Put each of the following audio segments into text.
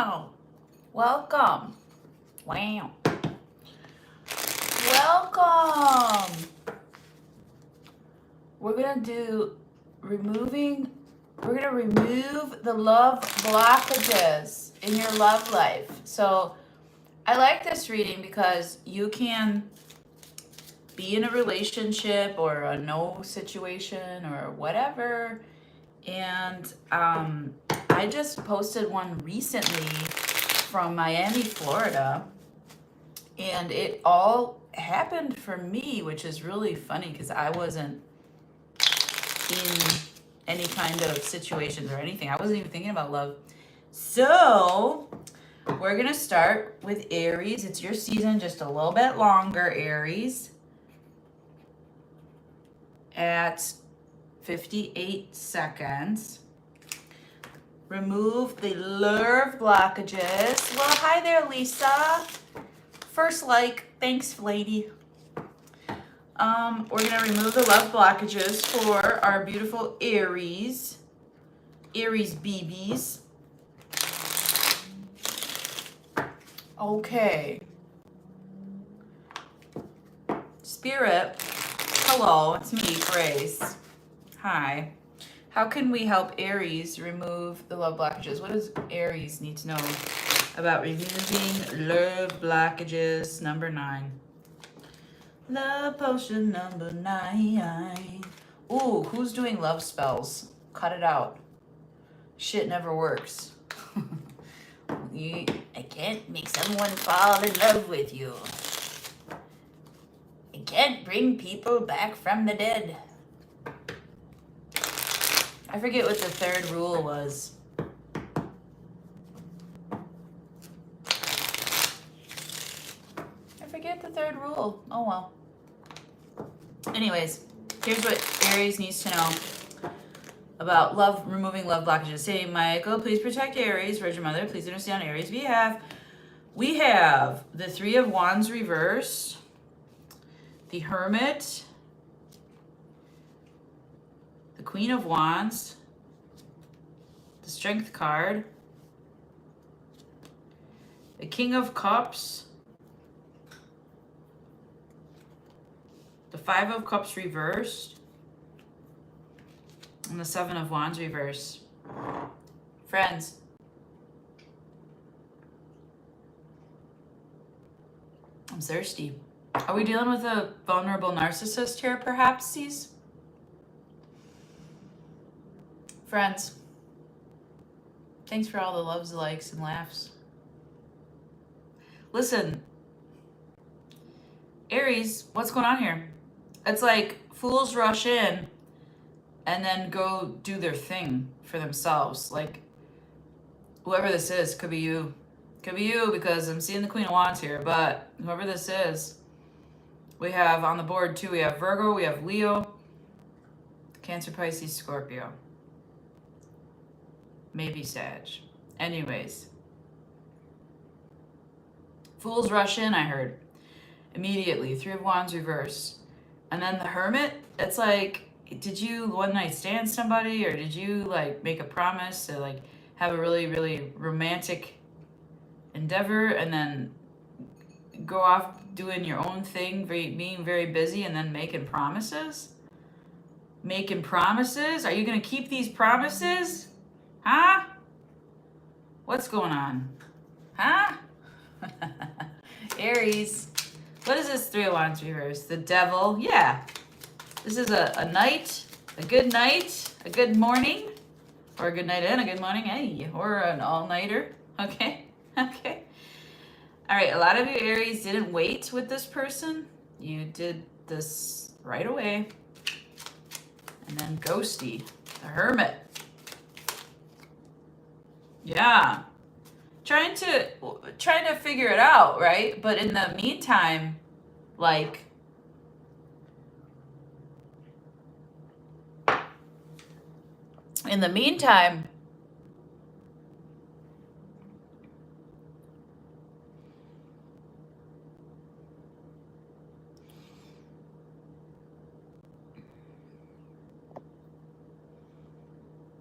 Wow. Welcome. Wow. Welcome. We're going to remove the love blockages in your love life. So I like this reading because you can be in a relationship or a no situation or whatever. And I just posted one recently from Miami, Florida. And it all happened for me, which is really funny because I wasn't in any kind of situations or anything. I wasn't even thinking about love. So we're going to start with Aries. It's your season, just a little bit longer, Aries. At 58 seconds. Remove the love blockages. Well, hi there, Lisa. First like, thanks, lady. We're gonna remove the love blockages for our beautiful Aries BBs. Okay. Spirit, hello, it's me, Grace. Hi. How can we help Aries remove the love blockages? What does Aries need to know about removing love blockages? Number 9. Love potion number 9. Ooh, who's doing love spells? Cut it out. Shit never works. I can't make someone fall in love with you. I can't bring people back from the dead. I forget what the third rule was. I forget the third rule. Oh well. Anyways, here's what Aries needs to know about love, removing love blockages. Say, Michael, please protect Aries. Virgin Mother, please understand Aries. We have the 3 of Wands reversed, the Hermit, the Queen of Wands, the Strength card, the King of Cups, the 5 of Cups reversed, and the 7 of Wands reversed. Friends, I'm thirsty. Are we dealing with a vulnerable narcissist here, perhaps, these? Friends, thanks for all the loves, likes, and laughs. Listen, Aries, what's going on here? It's like fools rush in and then go do their thing for themselves. Like, whoever this is, could be you. Could be you because I'm seeing the Queen of Wands here, but whoever this is, we have on the board too, we have Virgo, we have Leo, Cancer, Pisces, Scorpio. Maybe Sag. Anyways. Fools rush in, I heard. Immediately. 3 of Wands reverse. And then the Hermit, it's like, did you one night stand somebody, or did you like make a promise to like have a really, really romantic endeavor and then go off doing your own thing, being very busy, and then making promises? Making promises? Are you going to keep these promises? Huh? What's going on? Huh? Aries. What is this 3 of Wands reverse? The Devil. Yeah. This is a night, a good night, a good morning, or a good night and a good morning, hey, or an all-nighter. Okay? Okay. All right, a lot of you Aries didn't wait with this person. You did this right away. And then Ghosty, the Hermit. Yeah. Trying to figure it out, right? But in the meantime, like, in the meantime,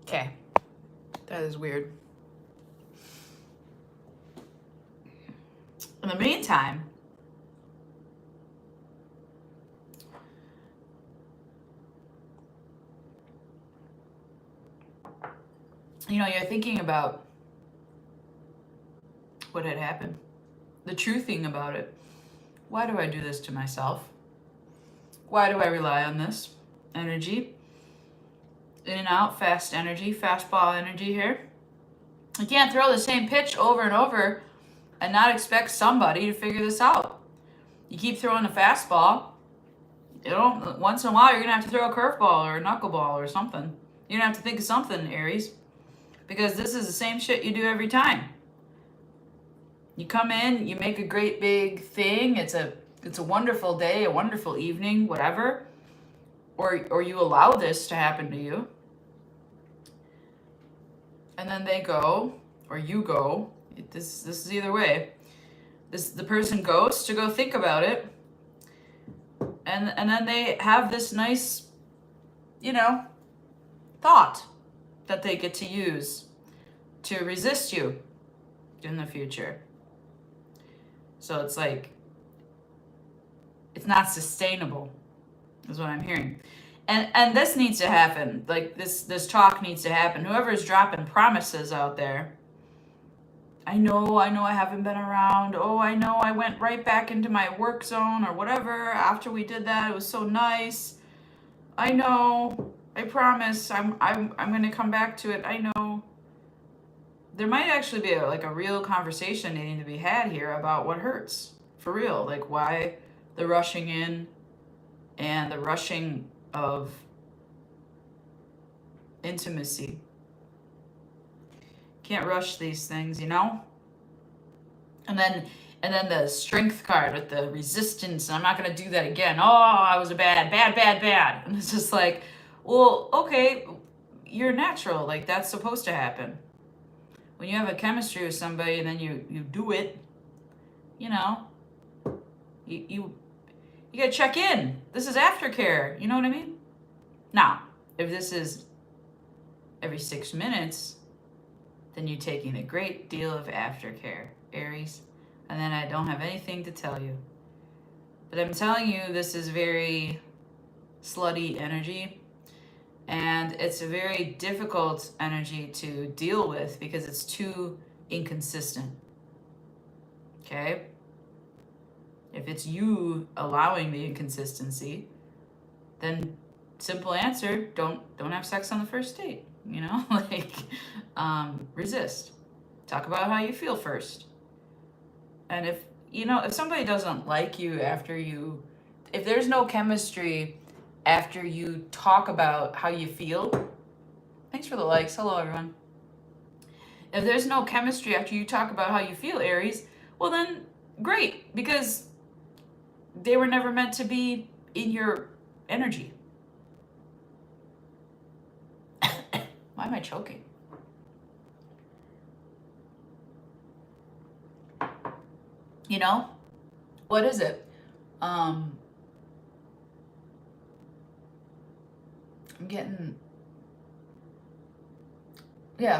okay, that is weird. In the meantime, you know, you're thinking about what had happened, the true thing about it. Why do I do this to myself? Why do I rely on this energy? In and out, fast energy, fastball energy here. You can't throw the same pitch over and over and not expect somebody to figure this out. You keep throwing a fastball, once in a while you're gonna have to throw a curveball or a knuckleball or something. You're gonna have to think of something, Aries, because this is the same shit you do every time. You come in, you make a great big thing. It's a wonderful day, a wonderful evening, whatever. Or you allow this to happen to you. And then they go, or you go. This is either way. The person goes to go think about it. And then they have this nice, thought that they get to use to resist you in the future. So it's like, it's not sustainable, is what I'm hearing. And this needs to happen. Like this talk needs to happen. Whoever's dropping promises out there. I know I haven't been around. Oh, I know I went right back into my work zone or whatever. After we did that, it was so nice. I know. I promise. I'm gonna come back to it. I know. There might actually be a real conversation needing to be had here about what hurts. For real. Like why the rushing in and the rushing of intimacy. Can't rush these things, And then the strength card with the resistance. And I'm not going to do that again. Oh, I was a bad. And it's just like, well, okay, you're natural. Like that's supposed to happen. When you have a chemistry with somebody and then you do it, you got to check in. This is aftercare. You know what I mean? Now, if this is every 6 minutes, then you're taking a great deal of aftercare, Aries. And then I don't have anything to tell you. But I'm telling you, this is very slutty energy. And it's a very difficult energy to deal with because it's too inconsistent. Okay? If it's you allowing the inconsistency, then simple answer, don't have sex on the first date. Resist. Talk about how you feel first. And if somebody doesn't like you if there's no chemistry after you talk about how you feel, thanks for the likes. Hello, everyone. If there's no chemistry after you talk about how you feel, Aries, well then, great, because they were never meant to be in your energy. Why am I choking? What is it? I'm getting,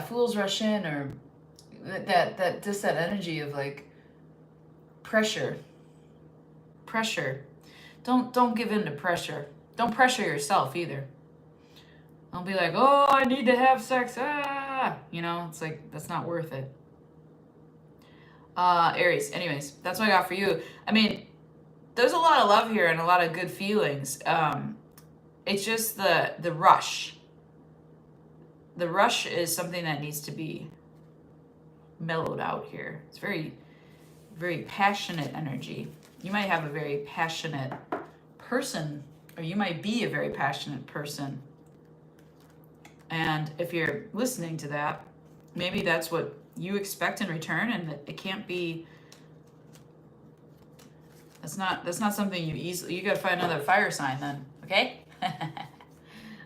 fools rush in, or that energy of like pressure. Don't give in to pressure. Don't pressure yourself either. Don't be like, oh, I need to have sex. It's like, that's not worth it. Aries, anyways, that's what I got for you. I mean, there's a lot of love here and a lot of good feelings. It's just the rush. The rush is something that needs to be mellowed out here. It's very, very passionate energy. You might have a very passionate person, or you might be a very passionate person. And if you're listening to that, maybe that's what you expect in return, and that it can't be. That's not something you got to find another fire sign then, okay?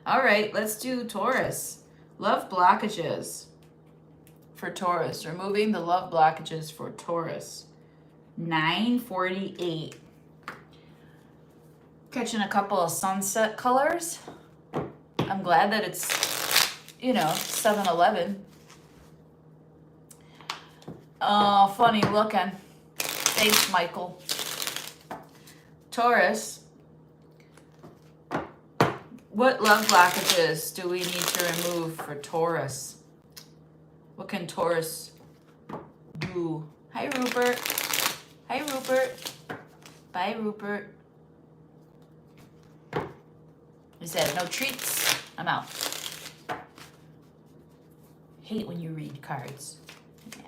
All right, let's do Taurus. Love blockages for Taurus. Removing the love blockages for Taurus. 948. Catching a couple of sunset colors. I'm glad that it's 7-Eleven. Oh, funny looking. Thanks, Michael. Taurus, what love blockages do we need to remove for Taurus? What can Taurus do? Hi, Rupert. Hi, Rupert. Bye, Rupert. He said, no treats. I'm out. Hate when you read cards. Yeah.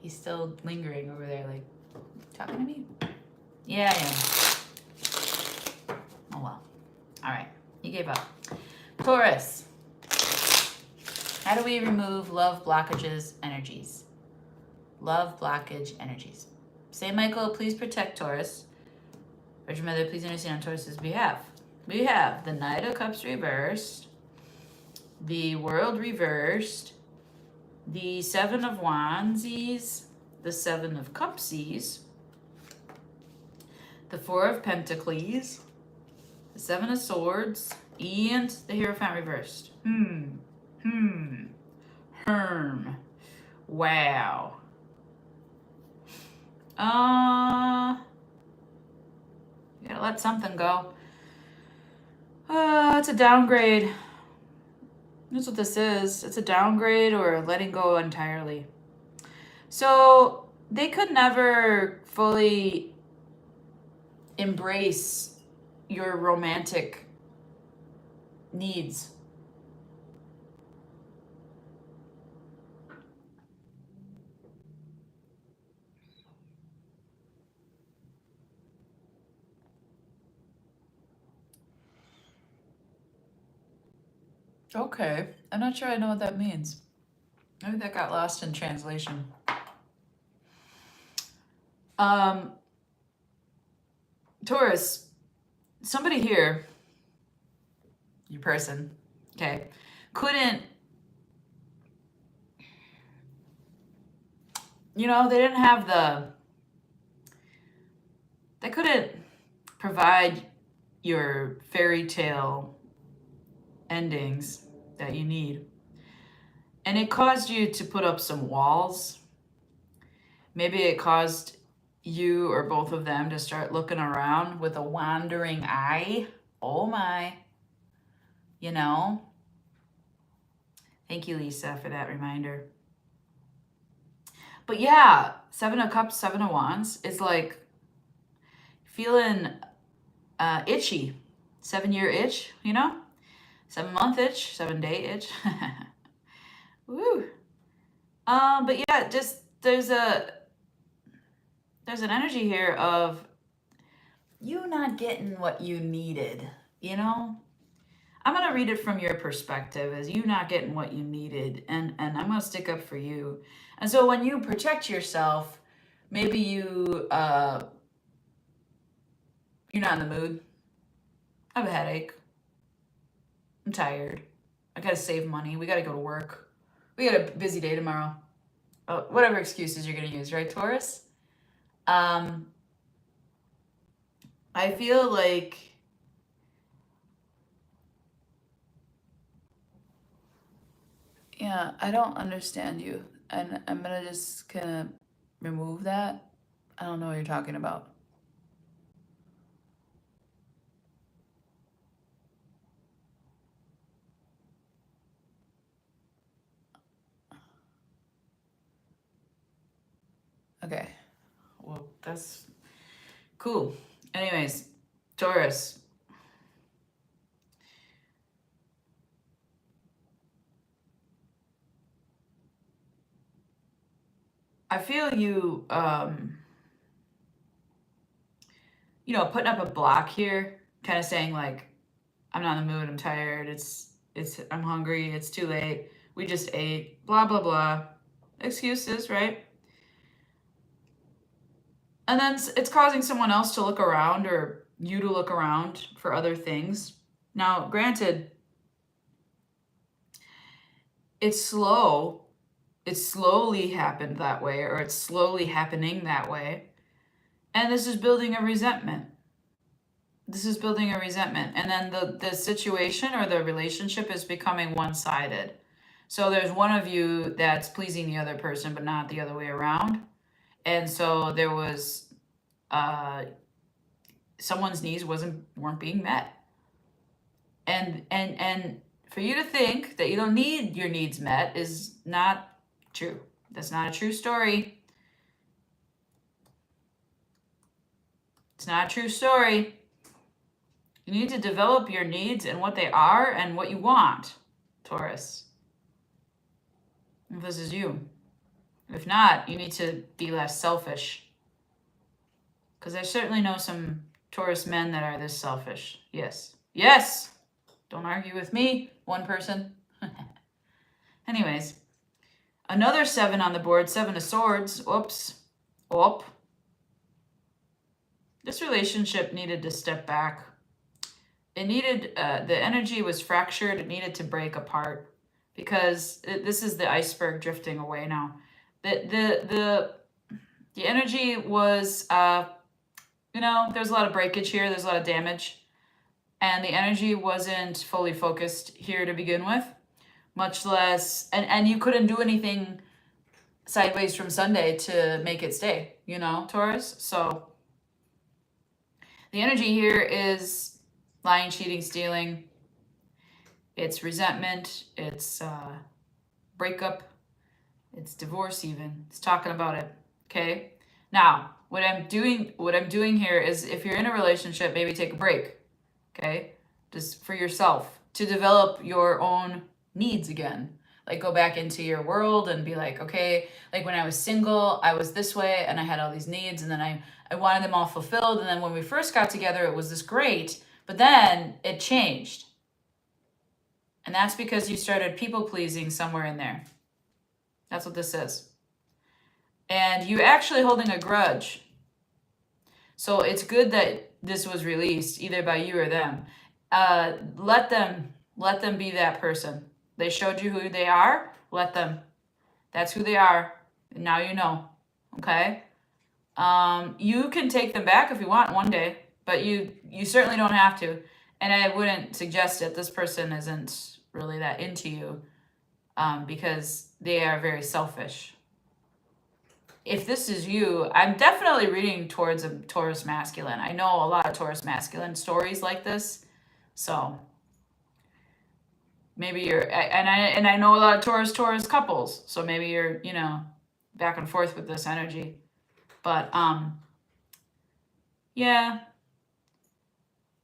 He's still lingering over there, like, talking to me? Yeah, I am. Oh, well. All right. You gave up. Taurus. How do we remove love blockages energies? Love blockage energies. Saint Michael, please protect Taurus. Virgin Mother, please intercede on Taurus's behalf. We have the Knight of Cups reversed, the World reversed, the Seven of Wandsies, the Seven of Cupsies, the Four of Pentacles, the Seven of Swords, and the Hierophant reversed. Wow. You gotta let something go. It's a downgrade. That's what this is. It's a downgrade or letting go entirely. So they could never fully embrace your romantic needs. Okay, I'm not sure I know what that means. Maybe that got lost in translation. Taurus, somebody here, your person, okay, couldn't, they didn't have they couldn't provide your fairy tale endings that you need. And it caused you to put up some walls. Maybe it caused you or both of them to start looking around with a wandering eye. Oh my. Thank you, Lisa, for that reminder. But yeah, Seven of Cups, Seven of Wands is like feeling itchy. 7-year itch, 7-month itch, 7-day itch. Woo. But yeah, just there's an energy here of you not getting what you needed, I'm going to read it from your perspective as you not getting what you needed, and I'm going to stick up for you. And so when you protect yourself, maybe you're not in the mood. I have a headache. I'm tired. I got to save money. We got to go to work. We got a busy day tomorrow. Whatever excuses you're going to use, right, Taurus? I feel like I don't understand you. And I'm going to just kind of remove that. I don't know what you're talking about. Okay. Well, that's cool. Anyways, Taurus. I feel you, putting up a block here, kind of saying like, I'm not in the mood, I'm tired, I'm hungry, it's too late, we just ate, blah, blah, blah. Excuses, right? And then it's causing someone else to look around or you to look around for other things. Now, granted, it's slow. It slowly happened that way, or it's slowly happening that way. And this is building a resentment. And then the situation or the relationship is becoming one-sided. So there's one of you that's pleasing the other person, but not the other way around. And so there was someone's needs weren't being met. And for you to think that you don't need your needs met is not true. That's not a true story. It's not a true story. You need to develop your needs and what they are and what you want, Taurus. If this is you. If not, you need to be less selfish. Because I certainly know some Taurus men that are this selfish. Yes. Yes! Don't argue with me, one person. Anyways, another 7 on the board, 7 of Swords. Oops. Oop. This relationship needed to step back. It needed, the energy was fractured. It needed to break apart because this is the iceberg drifting away now. The energy was, there's a lot of breakage here. There's a lot of damage. And the energy wasn't fully focused here to begin with, much less, and you couldn't do anything sideways from Sunday to make it stay, Taurus. So the energy here is lying, cheating, stealing. It's resentment. It's breakup. It's divorce even. It's talking about it. Okay. Now, what I'm doing here is if you're in a relationship, maybe take a break. Okay. Just for yourself to develop your own needs again. Like go back into your world and be like, okay, like when I was single, I was this way and I had all these needs and then I wanted them all fulfilled. And then when we first got together, it was this great, but then it changed. And that's because you started people pleasing somewhere in there. That's what this is. And you're actually holding a grudge. So it's good that this was released either by you or them. Let them be that person. They showed you who they are. Let them. That's who they are. And now you know. Okay? You can take them back if you want one day, but you certainly don't have to. And I wouldn't suggest it. This person isn't really that into you because they are very selfish. If this is you, I'm definitely reading towards a Taurus masculine. I know a lot of Taurus masculine stories like this. So maybe you're, and I know a lot of Taurus couples. So maybe you're, back and forth with this energy. But yeah.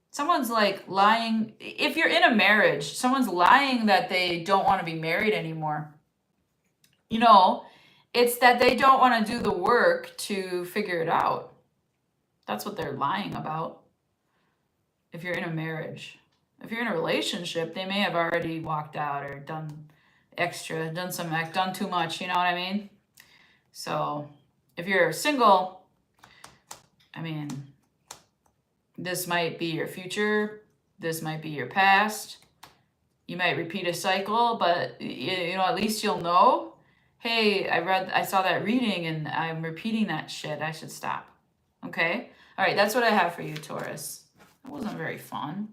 Someone's like lying. If you're in a marriage, someone's lying that they don't want to be married anymore. It's that they don't want to do the work to figure it out. That's what they're lying about. If you're in a marriage. If you're in a relationship, they may have already walked out or done extra, done too much, you know what I mean? So if you're single, this might be your future. This might be your past. You might repeat a cycle, but at least you'll know, hey, I saw that reading and I'm repeating that shit. I should stop. Okay? All right, that's what I have for you, Taurus. That wasn't very fun.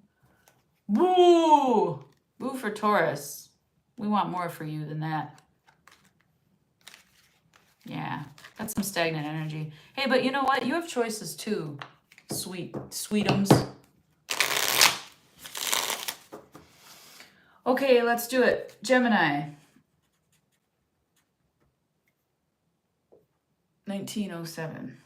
Boo! Boo for Taurus. We want more for you than that. Yeah, that's some stagnant energy. Hey, but you know what? You have choices too. Sweetums. Okay, let's do it. Gemini. 1907.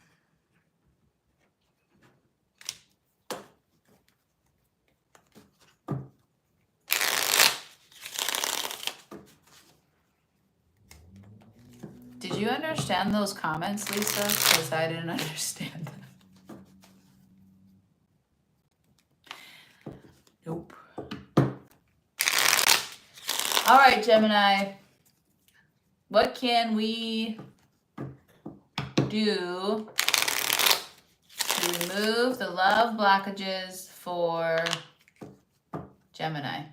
Did you understand those comments, Lisa? Because I didn't understand them. Nope. All right, Gemini. What can we do to remove the love blockages for Gemini?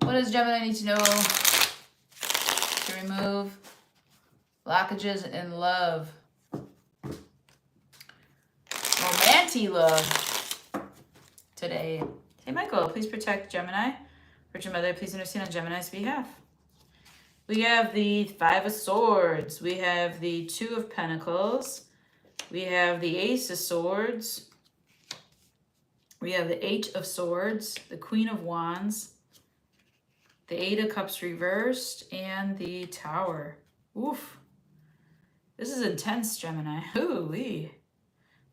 What does Gemini need to know to remove blockages in love? Romantic love. today. St. Michael, please protect Gemini. Virgin Mother, please intercede on Gemini's behalf. We have the Five of Swords. We have the Two of Pentacles. We have the Ace of Swords. We have the Eight of Swords, the Queen of Wands, the Eight of Cups reversed, and the Tower. Oof. This is intense, Gemini. Ooh-wee.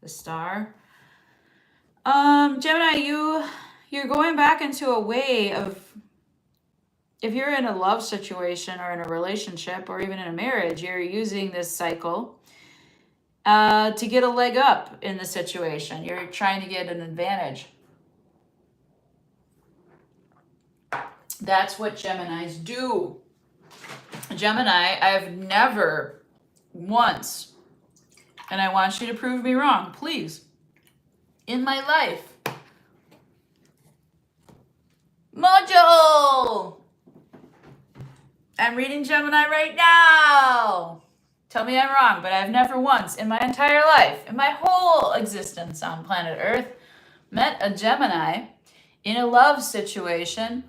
The Star. Gemini, you're going back into a way of, if you're in a love situation or in a relationship or even in a marriage, you're using this cycle to get a leg up in the situation. You're trying to get an advantage. That's what Geminis do. Gemini, I've never once, and I want you to prove me wrong, please, in my life. Mojo! I'm reading Gemini right now. Tell me I'm wrong, but I've never once in my entire life, in my whole existence on planet Earth, met a Gemini in a love situation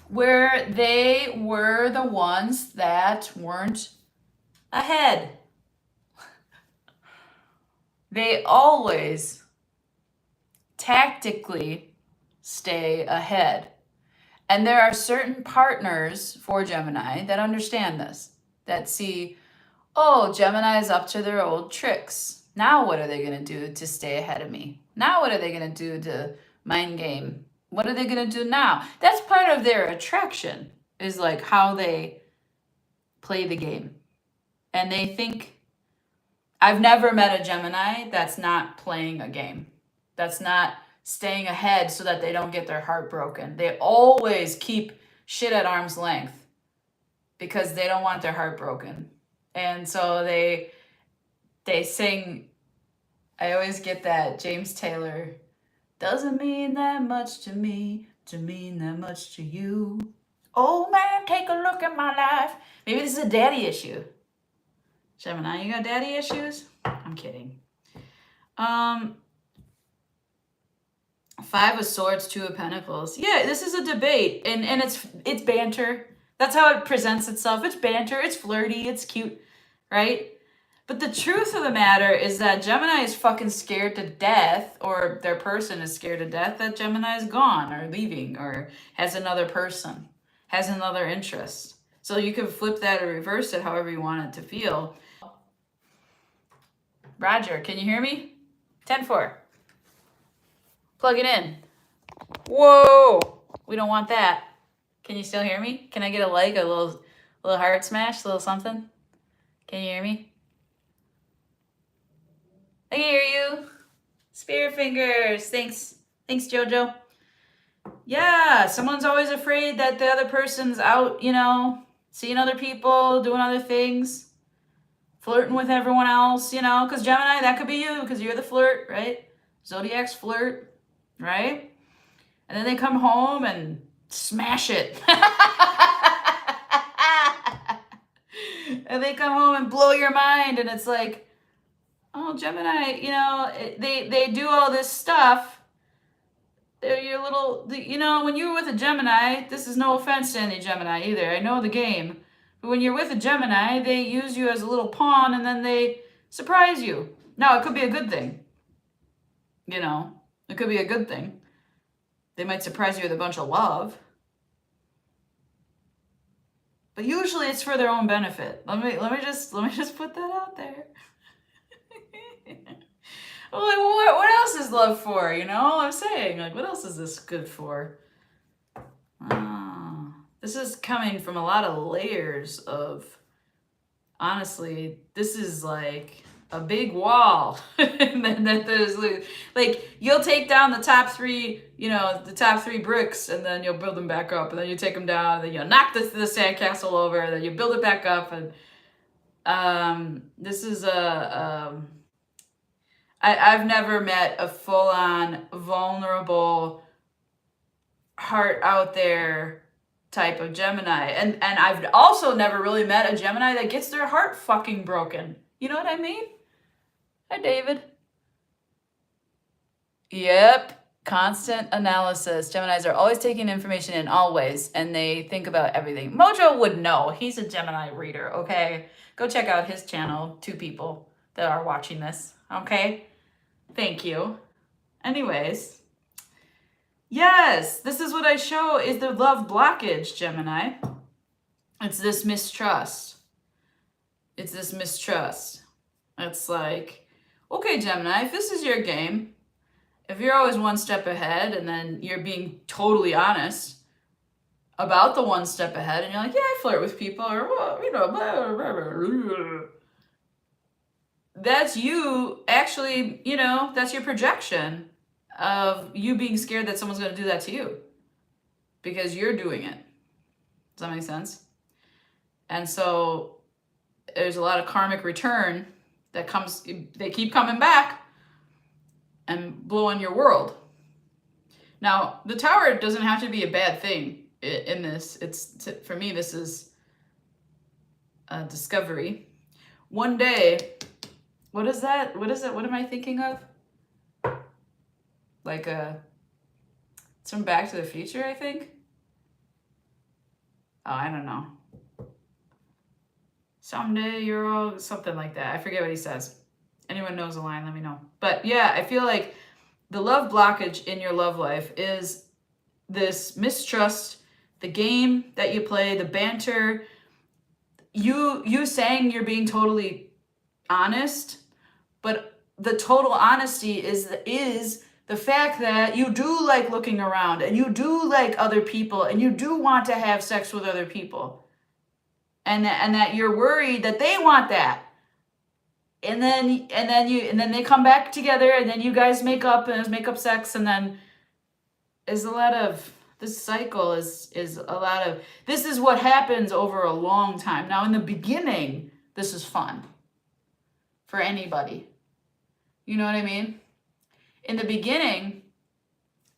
where they were the ones that weren't ahead. They always tactically stay ahead. And there are certain partners for Gemini that understand this, that see, oh, Gemini's up to their old tricks. Now what are they going to do to stay ahead of me? Now what are they going to do to mind game? What are they going to do now? That's part of their attraction, is like how they play the game. And they think, I've never met a Gemini that's not playing a game. That's not staying ahead so that they don't get their heart broken. They always keep shit at arm's length because they don't want their heart broken. And so they sing, I always get that James Taylor, doesn't mean that much to me to mean that much to you. Oh man, take a look at my life. Maybe this is a daddy issue. Gemini, you got daddy issues? I'm kidding. Five of Swords, Two of Pentacles. Yeah, this is a debate, and it's banter. That's how it presents itself. It's banter, it's flirty, it's cute, right? But the truth of the matter is that Gemini is fucking scared to death, or their person is scared to death that Gemini is gone or leaving or has another person, has another interest. So you can flip that or reverse it however you want it to feel. Roger, can you hear me? 10-4. Plug it in. Whoa! We don't want that. Can you still hear me? Can I get a like, a little heart smash, a little something? Can you hear me? I can hear you. Spirit fingers. Thanks, Jojo. Yeah, someone's always afraid that the other person's out, seeing other people, doing other things, flirting with everyone else, because Gemini, that could be you, because you're the flirt, right? Zodiac's flirt, right? And then they come home and smash it. And they come home and blow your mind, and it's like, oh, Gemini, they do all this stuff. They're your little, when you're with a Gemini, this is no offense to any Gemini either. I know the game. But when you're with a Gemini, they use you as a little pawn and then they surprise you. Now, it could be a good thing. It could be a good thing. They might surprise you with a bunch of love. But usually it's for their own benefit. Let me just put that out there. Well, what else is love for? I'm saying, what else is this good for? This is coming from a lot of layers of, honestly, this is like a big wall. And then there's you'll take down the top three, the top three bricks, and then you'll build them back up, and then you take them down, and then you'll knock the sandcastle over, and then you build it back up, and this is I've never met a full-on vulnerable, heart out there type of Gemini. And I've also never really met a Gemini that gets their heart fucking broken. You know what I mean? Hi, David. Yep. Constant analysis. Geminis are always taking information in, always, and they think about everything. Mojo would know. He's a Gemini reader, okay? Go check out his channel, 2 people that are watching this, okay? Thank you. Anyways, yes, this is what I show is the love blockage, Gemini. It's this mistrust. It's this mistrust. It's like, okay, Gemini, if this is your game, if you're always one step ahead and then you're being totally honest about the one step ahead and you're like, yeah, I flirt with people or, well, you know, blah, blah, blah, blah. That's you actually, you know, that's your projection of you being scared that someone's going to do that to you because you're doing it. Does that make sense? And so there's a lot of karmic return that comes, they keep coming back and blowing your world. Now, the Tower doesn't have to be a bad thing in this. It's, for me, this is a discovery. One day, what is that? What is it? What am I thinking of? Like it's from Back to the Future, I think. Oh, I don't know. Someday you're all, something like that. I forget what he says. Anyone knows the line, let me know. But yeah, I feel like the love blockage in your love life is this mistrust, the game that you play, the banter, you saying you're being totally honest, but the total honesty is the fact that you do like looking around and you do like other people and you do want to have sex with other people. And that you're worried that they want that. And then they come back together and then you guys make up and make up sex, and then is a lot of this cycle is a lot of this is what happens over a long time. Now in the beginning, this is fun for anybody. You know what I mean? In the beginning,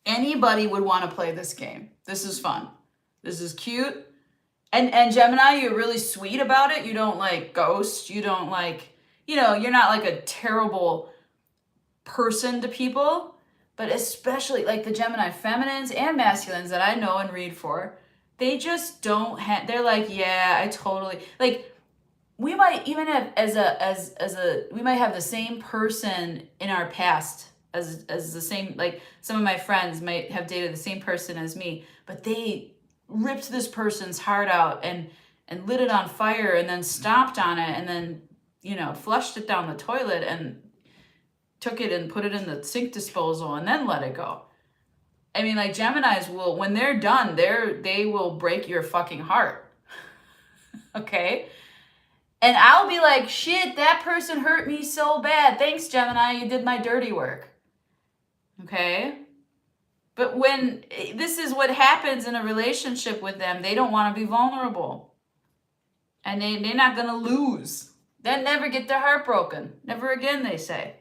anybody would want to play this game. This is fun. This is cute. And Gemini, you're really sweet about it. You don't like ghost. You don't like, you know, you're not like a terrible person to people, but especially like the Gemini feminines and masculines that I know and read for, they just don't have, they're like, yeah, I totally, like, we might even have we might have the same person in our past as the same, like some of my friends might have dated the same person as me, but they ripped this person's heart out and lit it on fire and then stomped on it and then, you know, flushed it down the toilet and took it and put it in the sink disposal and then let it go. I mean, like Geminis will, when they're done, they will break your fucking heart. Okay? And I'll be like, shit, that person hurt me so bad. Thanks, Gemini, you did my dirty work. Okay? But when this is what happens in a relationship with them, they don't want to be vulnerable. And they're not going to lose. They never get their heart broken. Never again, they say.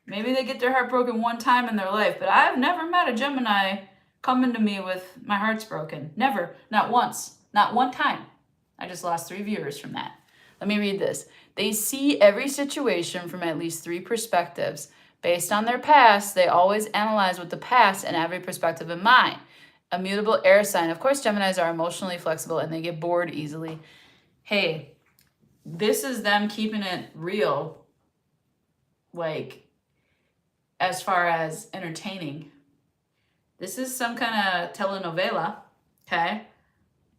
Maybe they get their heart broken one time in their life, but I've never met a Gemini coming to me with my heart's broken. Never. Not once. Not one time. I just lost 3 viewers from that. Let me read this. They see every situation from at least 3 perspectives. Based on their past, they always analyze with the past and every perspective in mind. A mutable air sign. Of course, Geminis are emotionally flexible and they get bored easily. Hey, this is them keeping it real, like, as far as entertaining. This is some kind of telenovela, okay?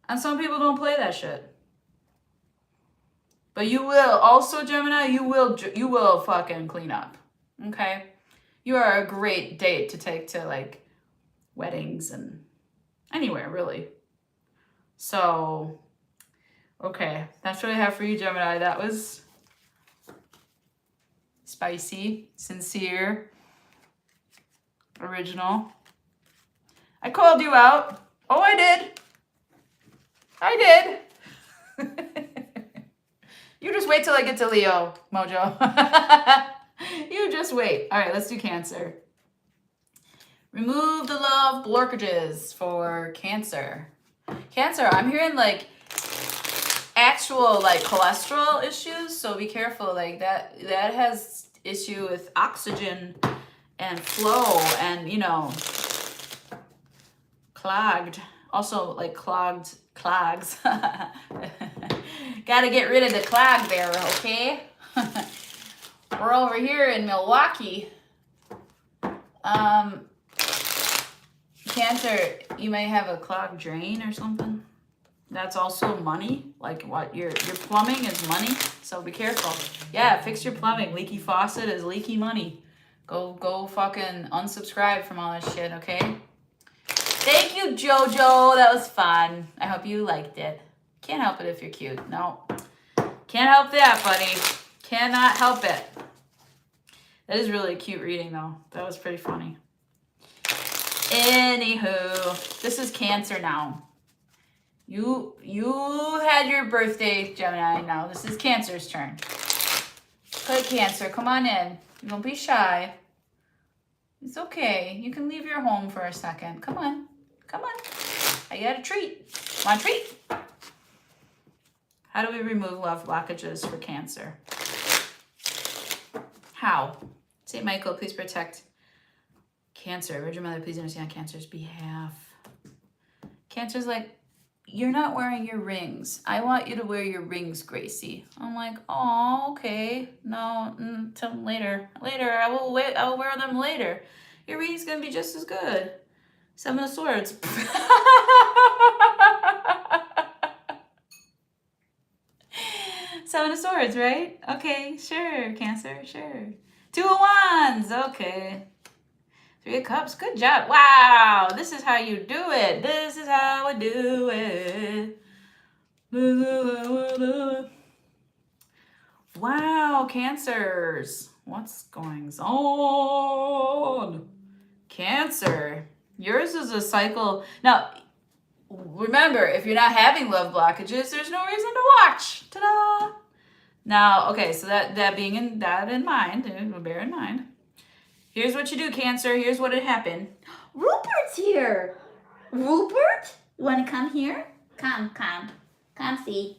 And some people don't play that shit. But you will, also Gemini, you will fucking clean up, okay? You are a great date to take to like weddings and anywhere really. So, okay, that's what I have for you, Gemini. That was spicy, sincere, original. I called you out. Oh, I did. You just wait till I get to Leo, Mojo. You just wait. All right, let's do Cancer. Remove the love blockages for Cancer. Cancer, I'm hearing like actual like cholesterol issues, so be careful. Like that has issue with oxygen and flow and, you know, clogged. Also, like clogs. Gotta get rid of the clog there, okay? We're over here in Milwaukee. Cancer, you may have a clogged drain or something. That's also money. Like what your plumbing is money. So be careful. Yeah, fix your plumbing. Leaky faucet is leaky money. Go fucking unsubscribe from all that shit, okay? Thank you, Jojo. That was fun. I hope you liked it. Can't help it if you're cute. No. Can't help that, buddy. Cannot help it. That is really a cute reading, though. That was pretty funny. Anywho, this is Cancer now. You had your birthday, Gemini. Now this is Cancer's turn. Okay, Cancer, come on in. Don't be shy. It's okay. You can leave your home for a second. Come on. Come on. I got a treat. Want a treat? How do we remove love blockages for Cancer? How? St. Michael, please protect Cancer. Virgin Mother, please understand Cancer's behalf. Cancer's like, you're not wearing your rings. I want you to wear your rings, Gracie. I'm like, oh, okay. No, till later. Later, I will wear them later. Your reading's gonna be just as good. Seven of Swords. Seven of Swords, right? Okay, sure, Cancer, sure. Two of Wands, okay. Three of Cups, good job. Wow, this is how you do it. This is how I do it. Wow, Cancers. What's going on? Cancer. Yours is a cycle. Now, remember, if you're not having love blockages, there's no reason to watch. Ta-da! Now, okay, so that being in mind, bear in mind. Here's what you do, Cancer. Here's what had happened. Rupert's here. Rupert? You want to come here? Come. Come see.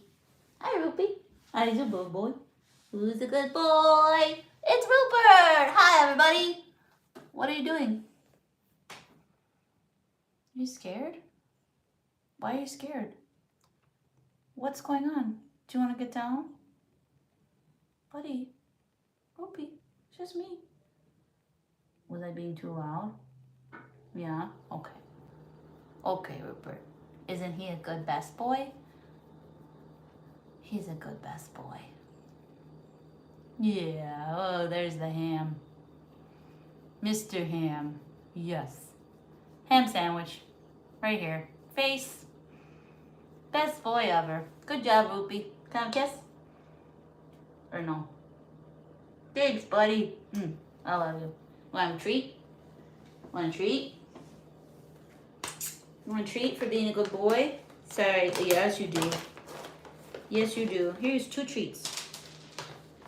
Hi, Rupert. Hi, he's a good boy. Who's a good boy? It's Rupert. Hi, everybody. What are you doing? Are you scared? Why are you scared? What's going on? Do you want to get down? Buddy. Rupert. It's just me. Was I being too loud? Yeah? Okay. Okay, Rupert. Isn't he a good best boy? He's a good best boy. Yeah. Oh, there's the ham. Mr. Ham. Yes. Ham sandwich. Right here. Face. Best boy ever. Good job, Rupert. Can I kiss? Or no? Thanks, buddy. I love you. Want a treat? Want a treat? Want a treat for being a good boy? Sorry. Yes, you do. Yes, you do. Here's 2 treats.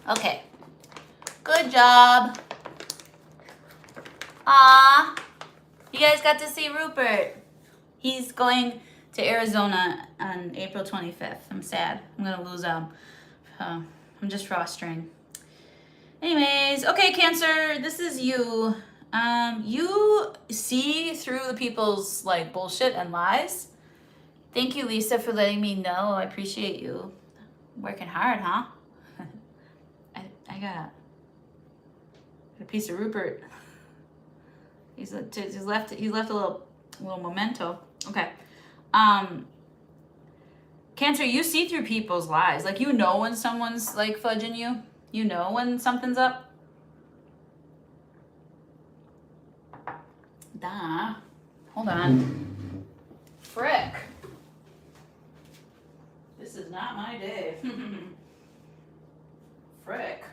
Okay. Good job. Ah, you guys got to see Rupert. He's going to Arizona on April 25th. I'm sad. I'm going to lose him. I'm just rostering. Anyways, okay, Cancer, this is you. You see through the people's like bullshit and lies. Thank you, Lisa, for letting me know. I appreciate you. Working hard, huh? I got a piece of Rupert. He's left a little memento. Okay. Cancer, you see through people's lies. Like, you know when someone's like fudging you. You know when something's up. Hold on. Frick. This is not my day. Frick.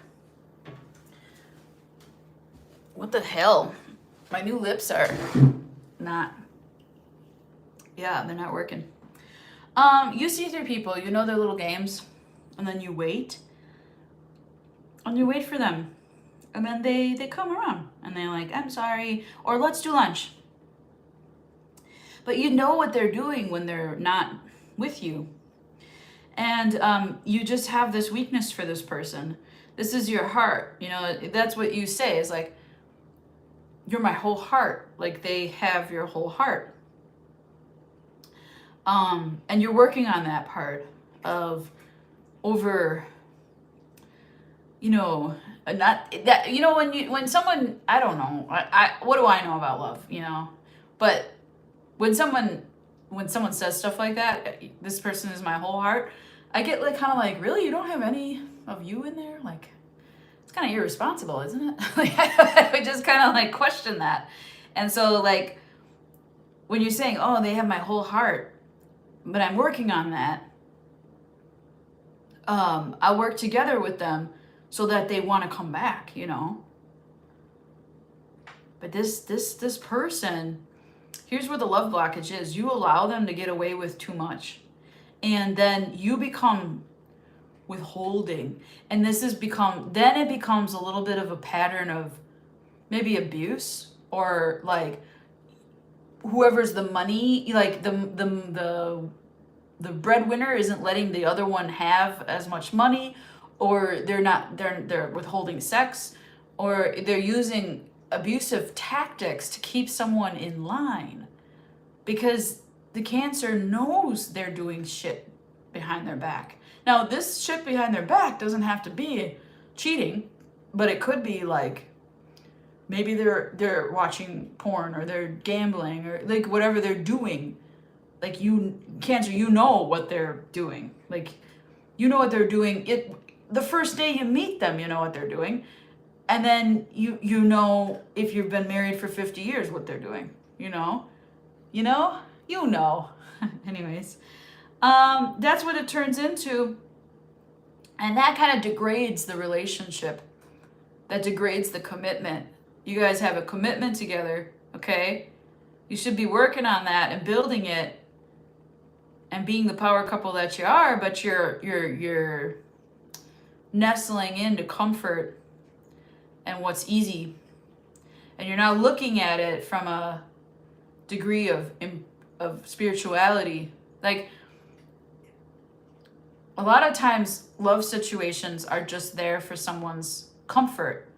What the hell? My new lips are not. Yeah, they're not working. You see through people. You know their little games. And then you wait. And you wait for them. And then they come around. And they're like, I'm sorry. Or let's do lunch. But you know what they're doing when they're not with you. And you just have this weakness for this person. This is your heart. You know, that's what you say. Is like, you're my whole heart. Like they have your whole heart. And you're working on that part of over, you know, not that, you know, when someone, I don't know, what do I know about love, you know? But when someone says stuff like that, this person is my whole heart, I get like kind of like, really, you don't have any of you in there? Like, it's kind of irresponsible, isn't it? Like I would just kind of like question that. And so like when you're saying, oh, they have my whole heart, but I'm working on that, I work together with them so that they want to come back, you know. But this person, here's where the love blockage is. You allow them to get away with too much, and then you become withholding, and then it becomes a little bit of a pattern of maybe abuse, or like whoever's the money, like the breadwinner isn't letting the other one have as much money, or they're withholding sex, or they're using abusive tactics to keep someone in line, because the Cancer knows they're doing shit behind their back. Now, this shit behind their back doesn't have to be cheating, but it could be like maybe they're watching porn, or they're gambling, or like whatever they're doing. Like you, Cancer, you know what they're doing. Like you know what they're doing. The first day you meet them, you know what they're doing. And then you know, if you've been married for 50 years, what they're doing, you know. Anyways, that's what it turns into. And that kind of degrades the relationship. That degrades the commitment. You guys have a commitment together, okay? You should be working on that and building it and being the power couple that you are, but you're nestling into comfort and what's easy. And you're not looking at it from a degree of spirituality. Like a lot of times love situations are just there for someone's comfort.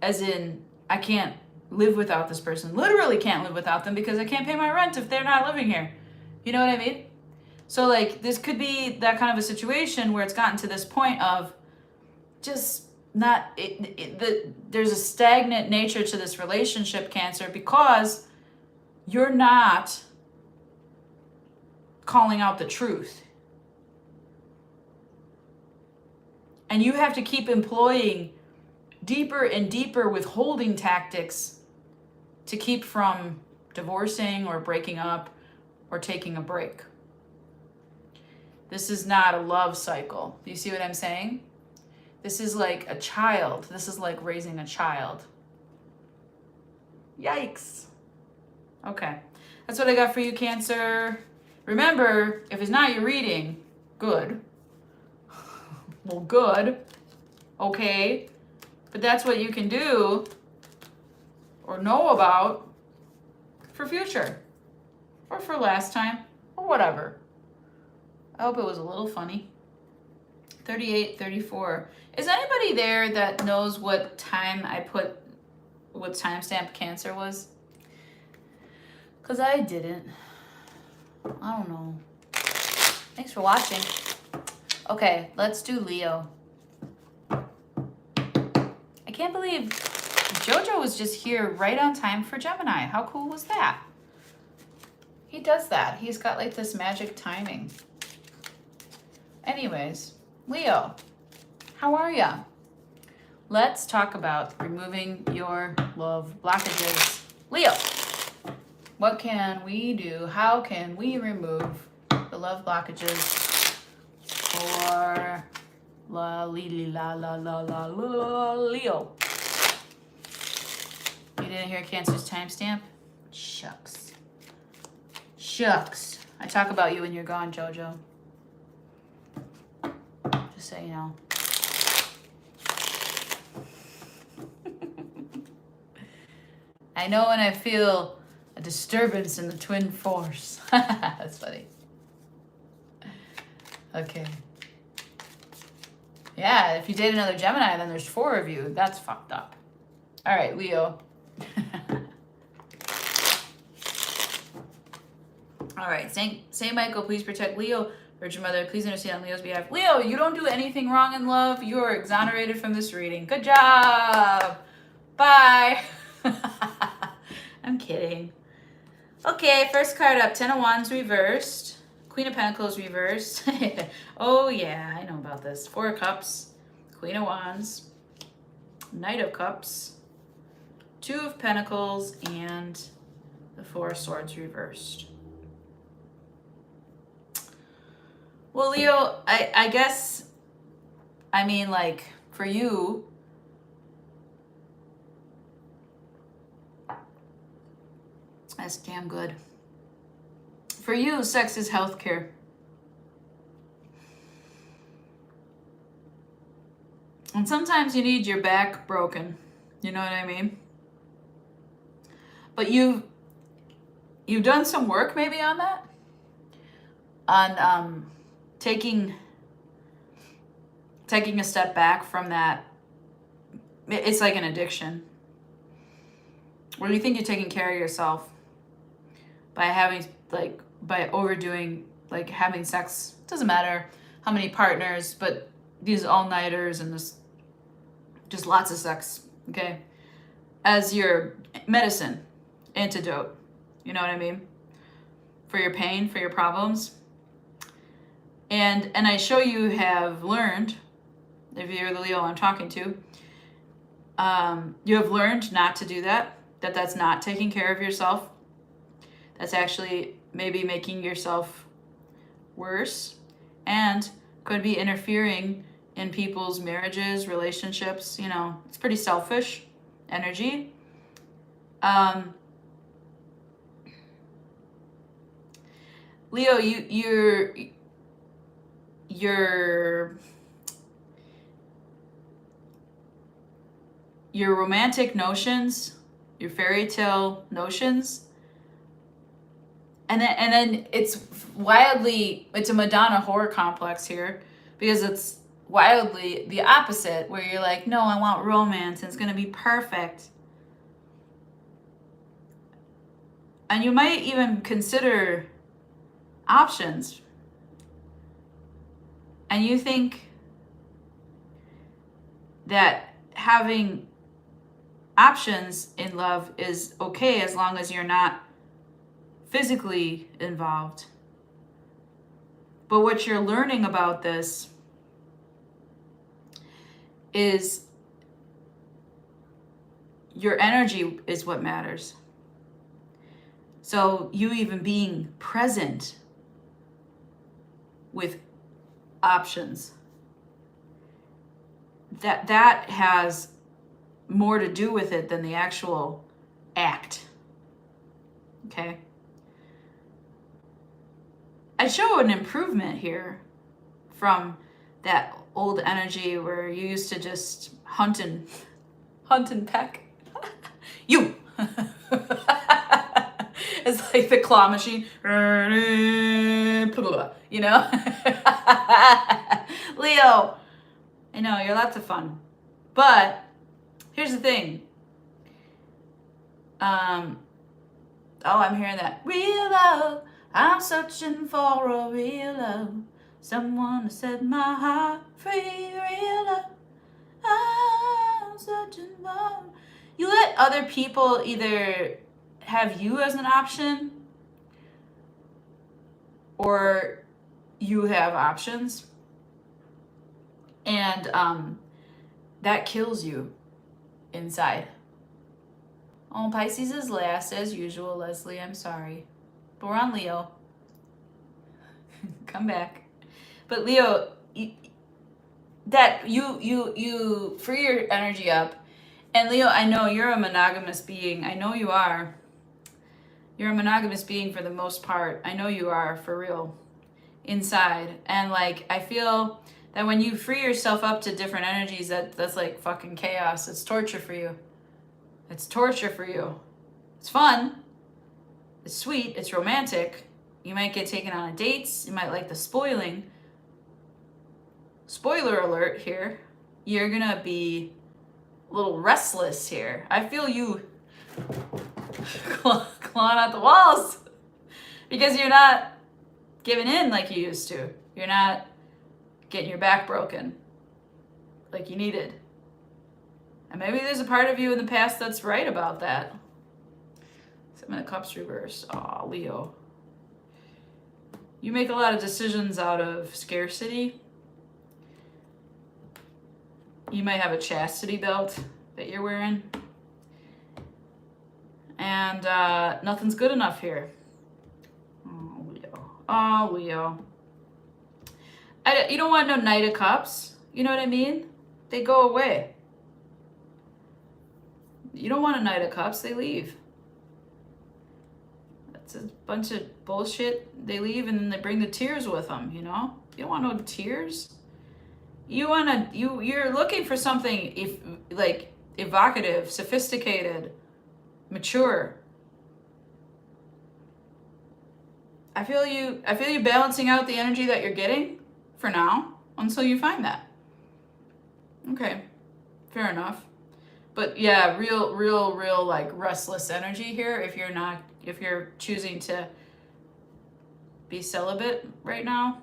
As in, I can't live without this person. Literally can't live without them because I can't pay my rent if they're not living here. You know what I mean? So like this could be that kind of a situation where it's gotten to this point of just not, there's a stagnant nature to this relationship, Cancer, because you're not calling out the truth. And you have to keep employing deeper and deeper withholding tactics to keep from divorcing or breaking up or taking a break. This is not a love cycle. Do you see what I'm saying? This is like a child. This is like raising a child. Yikes. Okay. That's what I got for you, Cancer. Remember, if it's not your reading, good. Well, good. Okay. But that's what you can do or know about for future or for last time or whatever. I hope it was a little funny. 38, 34. Is anybody there that knows what time I put, what timestamp Cancer was? Because I didn't. I don't know. Thanks for watching. Okay, let's do Leo. I can't believe JoJo was just here right on time for Gemini. How cool was that? He does that. He's got like this magic timing. Anyways, Leo, how are ya? Let's talk about removing your love blockages. Leo, what can we do? How can we remove the love blockages for Leo? You didn't hear Cancer's timestamp? Shucks. Shucks. I talk about you when you're gone, JoJo. Just so you know. I know when I feel a disturbance in the twin force. That's funny. Okay. Yeah, if you date another Gemini, then there's 4 of you. That's fucked up. All right, Leo. All right. Saint Michael, please protect Leo. Virgin Mother, please intercede on Leo's behalf. Leo, you don't do anything wrong in love. You are exonerated from this reading. Good job. Bye. I'm kidding. Okay, first card up. 10 of Wands reversed. Queen of Pentacles reversed. Oh, yeah, I know about this. 4 of Cups. Queen of Wands. Knight of Cups. 2 of Pentacles. And the 4 of Swords reversed. Well, Leo, I guess, I mean, like, for you, that's damn good. For you, sex is healthcare. And sometimes you need your back broken. You know what I mean? But you've done some work maybe on that? On taking a step back from that. It's like an addiction. Or you think you're taking care of yourself by having, like, by overdoing, like, having sex. It doesn't matter how many partners, but these all-nighters and just lots of sex, okay? As your medicine, antidote, you know what I mean? For your pain, for your problems. And I show you have learned, if you're the Leo I'm talking to, you have learned not to do that. That's not taking care of yourself. That's actually maybe making yourself worse and could be interfering in people's marriages, relationships. You know, it's pretty selfish energy. Leo, your romantic notions, your fairy tale notions, and then it's a Madonna horror complex here, because it's wildly the opposite, where you're like, no, I want romance and it's gonna be perfect. And you might even consider options. And you think that having options in love is okay as long as you're not physically involved. But what you're learning about this is your energy is what matters. So you even being present with options, that has more to do with it than the actual act. Okay? I show an improvement here from that old energy where you used to just hunt and peck. You! It's like the claw machine. You know? Leo, I know, you're lots of fun. But here's the thing. I'm hearing that. Real love. I'm searching for a real love. Someone to set my heart free. Real love. I'm searching for. You let other people either have you as an option or you have options. And that kills you inside. Oh, Pisces is last as usual, Leslie. I'm sorry. But we're on Leo. Come back. But Leo, you free your energy up. And Leo, I know you're a monogamous being. I know you are. You're a monogamous being for the most part. I know you are, for real. Inside. And like, I feel that when you free yourself up to different energies, that's like fucking chaos. It's torture for you. It's torture for you. It's fun. It's sweet. It's romantic. You might get taken on dates. You might like the spoiling. Spoiler alert here. You're gonna be a little restless here. I feel you clawing at the walls. Because you're not giving in like you used to. You're not getting your back broken like you needed. And maybe there's a part of you in the past that's right about that. Seven of Cups reverse. Aw, Leo. You make a lot of decisions out of scarcity. You might have a chastity belt that you're wearing. And nothing's good enough here. Oh, Leo. Oh, Leo. You don't want no Knight of Cups. You know what I mean? They go away. You don't want a Knight of Cups. They leave. That's a bunch of bullshit. They leave and then they bring the tears with them, you know? You don't want no tears. You're looking for something like evocative, sophisticated, mature. I feel you balancing out the energy that you're getting for now until you find that. Okay. Fair enough. But yeah, real like restless energy here if you're choosing to be celibate right now.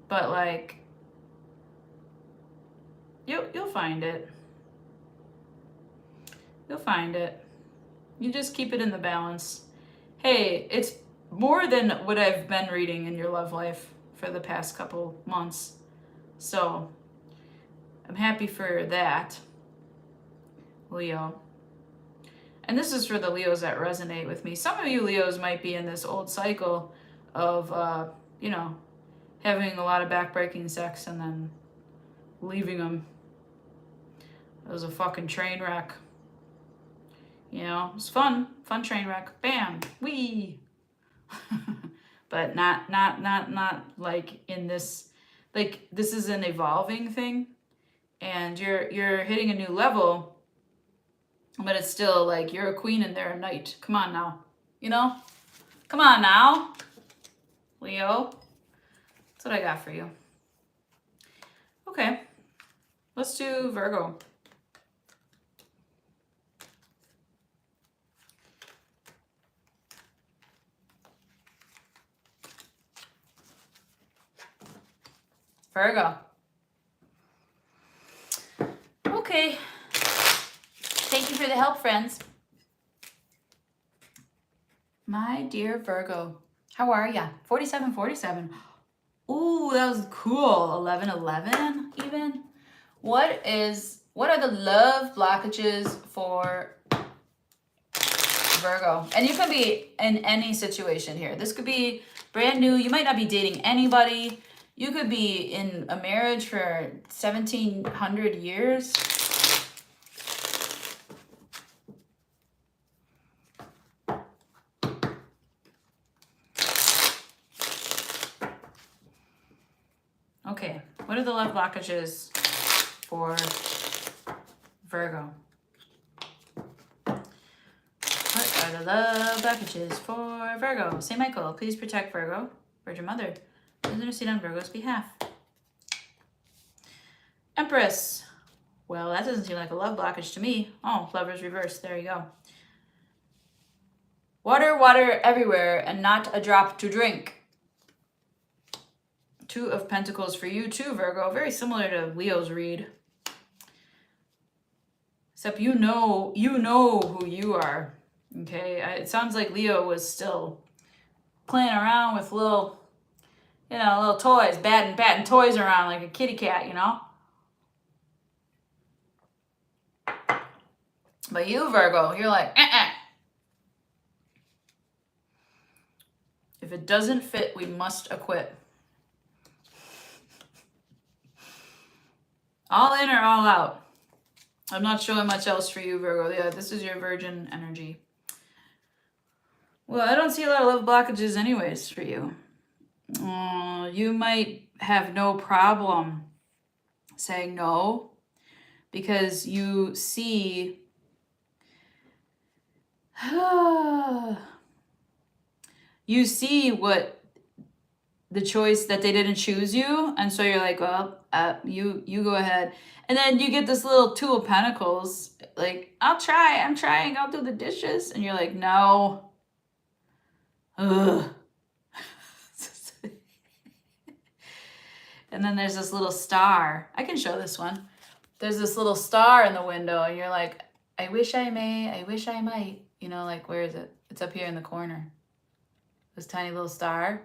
But like you'll find it. You'll find it. You just keep it in the balance. Hey, it's more than what I've been reading in your love life for the past couple months. So I'm happy for that, Leo. And this is for the Leos that resonate with me. Some of you Leos might be in this old cycle of, having a lot of backbreaking sex and then leaving them. It was a fucking train wreck. You know, it was fun train wreck. Bam, wee. But not like in this, like this is an evolving thing, and you're hitting a new level, but it's still like you're a queen and they're a knight. Come on now, you know? Come on now, Leo. That's what I got for you. Okay, let's do Virgo. Virgo. Okay. Thank you for the help, friends. My dear Virgo, how are ya? 4747. Ooh, that was cool. 1111 even. What are the love blockages for Virgo? And you can be in any situation here. This could be brand new. You might not be dating anybody. You could be in a marriage for 1700 years. Okay, what are the love blockages for Virgo? What are the love blockages for Virgo? Saint Michael, please protect Virgo. Virgin Mother, please intercede on Virgo's behalf. Empress. Well, that doesn't seem like a love blockage to me. Oh, Lover's reverse. There you go. Water, water everywhere, and not a drop to drink. Two of Pentacles for you too, Virgo. Very similar to Leo's read. Except you know who you are. Okay, it sounds like Leo was still playing around with little toys, batting toys around like a kitty cat, you know? But you, Virgo, you're like, If it doesn't fit, we must acquit. All in or all out? I'm not showing much else for you, Virgo. Yeah, this is your Virgin energy. Well, I don't see a lot of love blockages anyways for you. You might have no problem saying no because you see what the choice that they didn't choose you, and so you're like, well, you go ahead. And then you get this little Two of Pentacles, like, I'm trying, I'll do the dishes. And you're like, no, Ugh. And then there's this little star. I can show this one. There's this little star in the window, and you're like, I wish I may, I wish I might. You know, like, where is it? It's up here in the corner. This tiny little star.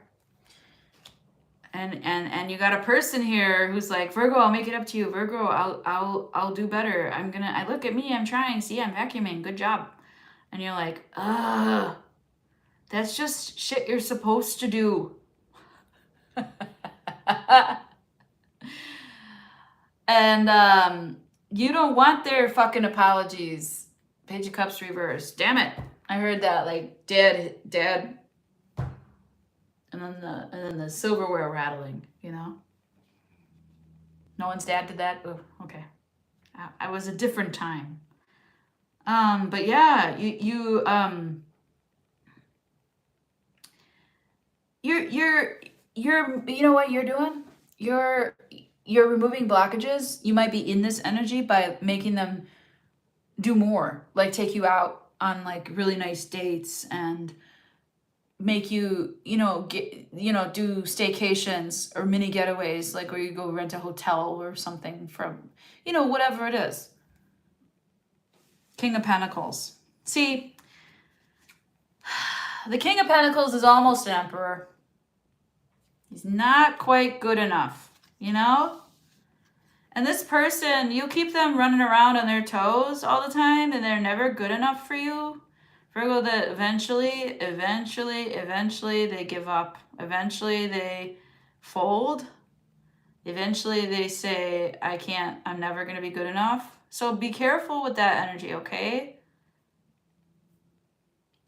And you got a person here who's like, Virgo, I'll make it up to you. Virgo, I'll do better. I look at me, I'm trying. See, I'm vacuuming. Good job. And you're like, ugh, that's just shit you're supposed to do. And you don't want their fucking apologies. Page of Cups reversed. Damn it. I heard that, like, dead. And then the silverware rattling, you know? No one's dad did that? Oh, okay. I was a different time. But yeah, you're you know what you're doing? You're removing blockages. You might be in this energy by making them do more, like take you out on like really nice dates and make you, do staycations or mini getaways, like where you go rent a hotel or something from, whatever it is. King of Pentacles. See, the King of Pentacles is almost an emperor. He's not quite good enough, And this person, you keep them running around on their toes all the time, and they're never good enough for you. Virgo, that eventually they give up. Eventually they fold. Eventually they say, I'm never going to be good enough. So be careful with that energy, okay?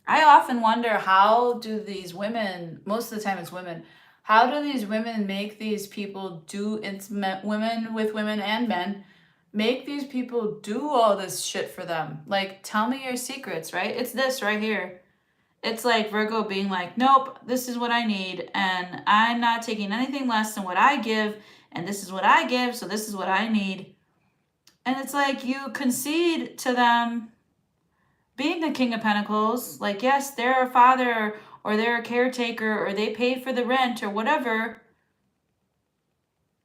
I often wonder, how do these women, most of the time it's women, how do these women make these people do, it's women with women and men, make these people do all this shit for them? Like, tell me your secrets, right? It's this right here. It's like Virgo being like, nope, this is what I need, and I'm not taking anything less than what I give, and this is what I give, so this is what I need. And it's like you concede to them being the King of Pentacles. Like, yes, they're a father, or they're a caretaker, or they pay for the rent, or whatever.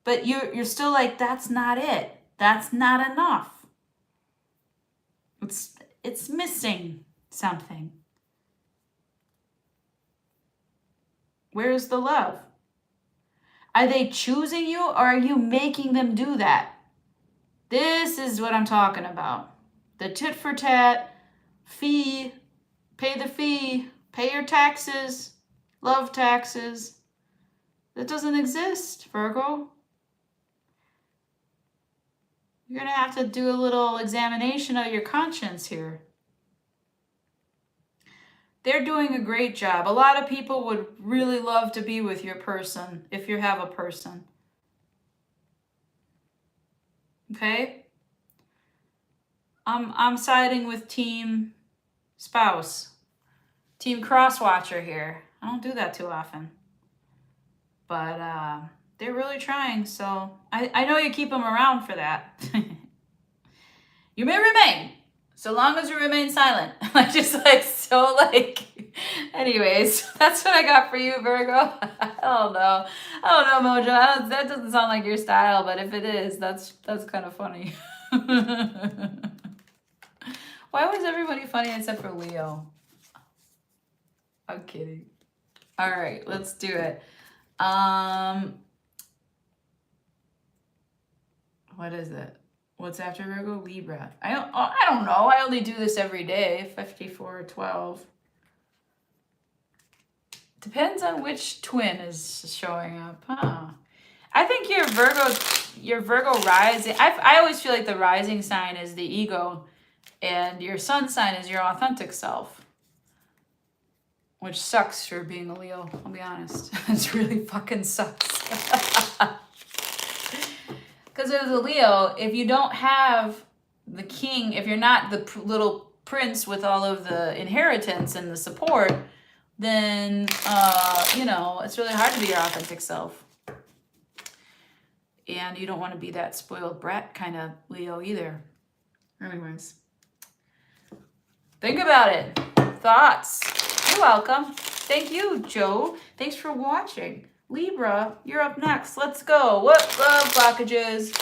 But you're still like, that's not it. That's not enough. It's missing something. Where's the love? Are they choosing you, or are you making them do that? This is what I'm talking about. The tit for tat, fee, pay the fee, pay your taxes, love taxes. That doesn't exist, Virgo. You're going to have to do a little examination of your conscience here. They're doing a great job. A lot of people would really love to be with your person, if you have a person. Okay? I'm siding with team spouse. Team cross-watcher here. I don't do that too often. But they're really trying, so I know you keep them around for that. You may remain, so long as you remain silent. Anyways, that's what I got for you, Virgo. I don't know, Mojo. That doesn't sound like your style, but if it is, that's kind of funny. Why was everybody funny except for Leo? I'm kidding. All right, let's do it. What is it? What's after Virgo? Libra. I don't know. I only do this every day. 54/12. Depends on which twin is showing up, huh? I think your Virgo rising. I always feel like the rising sign is the ego, and your sun sign is your authentic self. Which sucks for being a Leo, I'll be honest. It really fucking sucks. Because as a Leo, if you don't have the king, if you're not the little prince with all of the inheritance and the support, then, it's really hard to be your authentic self. And you don't want to be that spoiled brat kind of Leo either. Anyways. Think about it. Thoughts? You're welcome. Thank you, Joe. Thanks for watching. Libra, you're up next. Let's go. What love blockages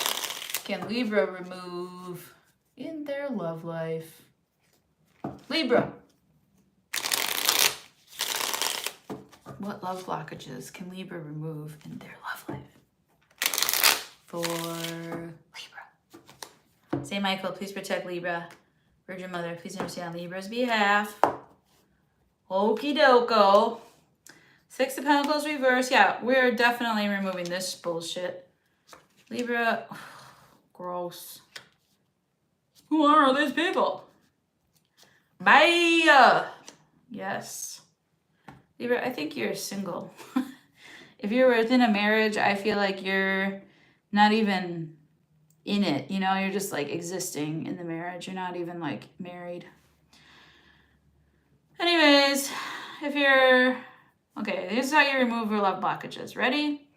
can Libra remove in their love life? Libra. What love blockages can Libra remove in their love life? For Libra. Saint Michael, please protect Libra. Virgin Mother, please intercede on Libra's behalf. Okie doko. Six of Pentacles reverse. Yeah, we're definitely removing this bullshit. Libra, gross. Who are these people? Bye. Yes. Libra, I think you're single. If you're within a marriage, I feel like you're not even in it. You know, you're just like existing in the marriage. You're not even like married. Anyways, if you're... Okay, here's how you remove your love blockages. Ready?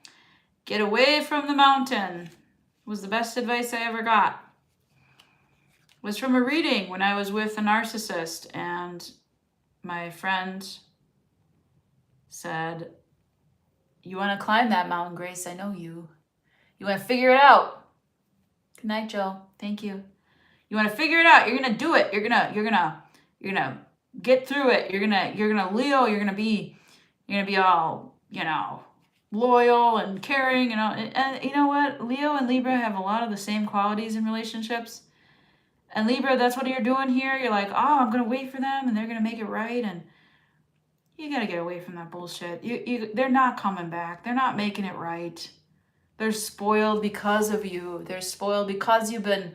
Get away from the mountain. Was the best advice I ever got. Was from a reading when I was with a narcissist, and my friend said, you want to climb that mountain, Grace? I know you. You want to figure it out. Good night, Joe. Thank you. You want to figure it out. You're gonna do it. You're gonna get through it. You're gonna Leo. You're gonna be all, you know, loyal and caring. You know, and you know what? Leo and Libra have a lot of the same qualities in relationships. And Libra, that's what you're doing here. You're like, oh, I'm gonna wait for them, and they're gonna make it right, and you gotta get away from that bullshit. They're not coming back. They're not making it right. They're spoiled because of you. They're spoiled because you've been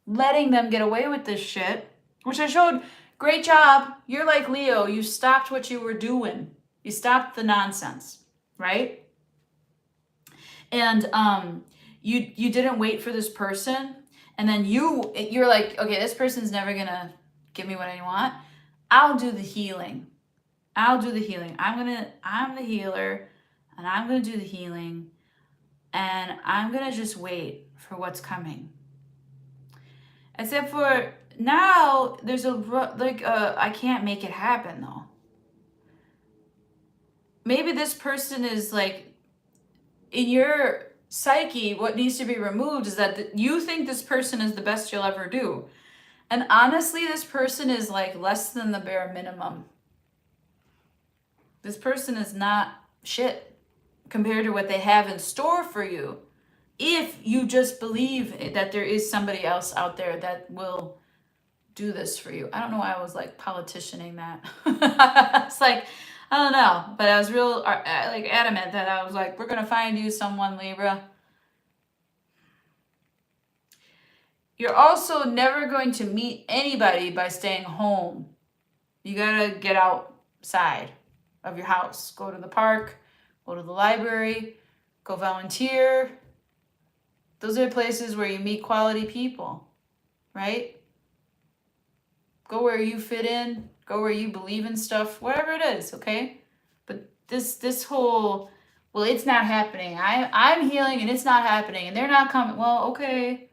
letting them get away with this shit, which I showed. Great job. You're like Leo. You stopped what you were doing. You stopped the nonsense, right? And you didn't wait for this person, and then you're like, okay, this person's never gonna give me what I want. I'll do the healing. I'll do the healing. I'm the healer, and I'm gonna do the healing, and I'm gonna just wait for what's coming. Except for now, there's I can't make it happen though. Maybe this person is like, in your psyche, what needs to be removed is that you think this person is the best you'll ever do. And honestly, this person is like less than the bare minimum. This person is not shit compared to what they have in store for you. If you just believe that there is somebody else out there that will do this for you. I don't know why I was like politicianing that. It's like, I don't know, but I was real like adamant that I was like, we're gonna find you someone, Libra. You're also never going to meet anybody by staying home. You gotta get outside of your house. Go to the park, go to the library, go volunteer. Those are places where you meet quality people, right? Go where you fit in, go where you believe in stuff, whatever it is, okay? But this whole, well, it's not happening. I'm healing and it's not happening and they're not coming. Well, okay.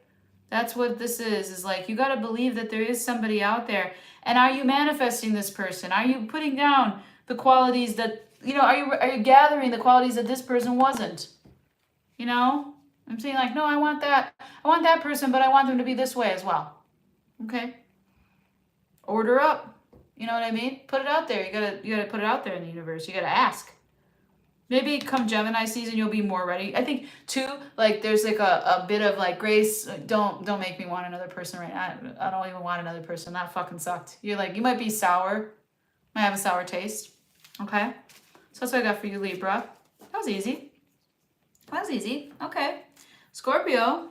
That's what this is like, you got to believe that there is somebody out there. And are you manifesting this person? Are you putting down the qualities that, you know, are you gathering the qualities that this person wasn't? You know? I'm saying like, no, I want that person, but I want them to be this way as well. Okay? Order up. You know what I mean? Put it out there. You gotta put it out there in the universe. You gotta ask. Maybe come Gemini season, you'll be more ready. I think too, like there's like a bit of like, Grace, don't make me want another person right now. I don't even want another person. That fucking sucked. You're like, you might be sour. Might have a sour taste. Okay? So that's what I got for you, Libra. That was easy. That was easy. Okay. Scorpio.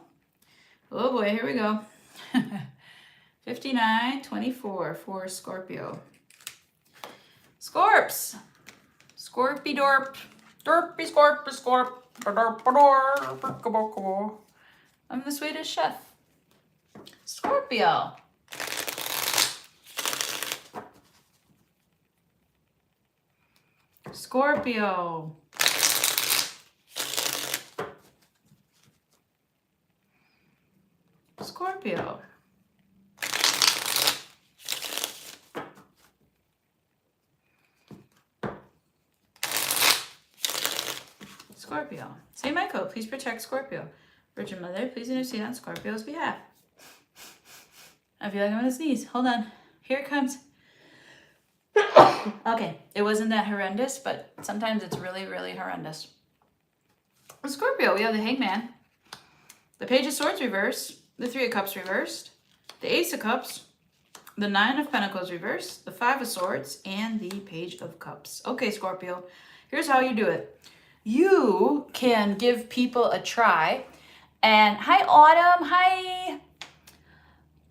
Oh boy, here we go. 5924 for Scorpio. Scorps. Scorpy dorp. Dorpy scorpy scorp. I'm the Swedish chef. Scorpio. Scorpio. Scorpio. Scorpio. Say my code. Please protect Scorpio. Virgin Mother, please intercede on Scorpio's behalf. I feel like I'm going to sneeze. Hold on. Here it comes. Okay, it wasn't that horrendous, but sometimes it's really, really horrendous. Scorpio, we have the Hangman, the Page of Swords reversed, the Three of Cups reversed, the Ace of Cups, the Nine of Pentacles reversed, the Five of Swords, and the Page of Cups. Okay, Scorpio, here's how you do it. You can give people a try. And hi, Autumn. Hi.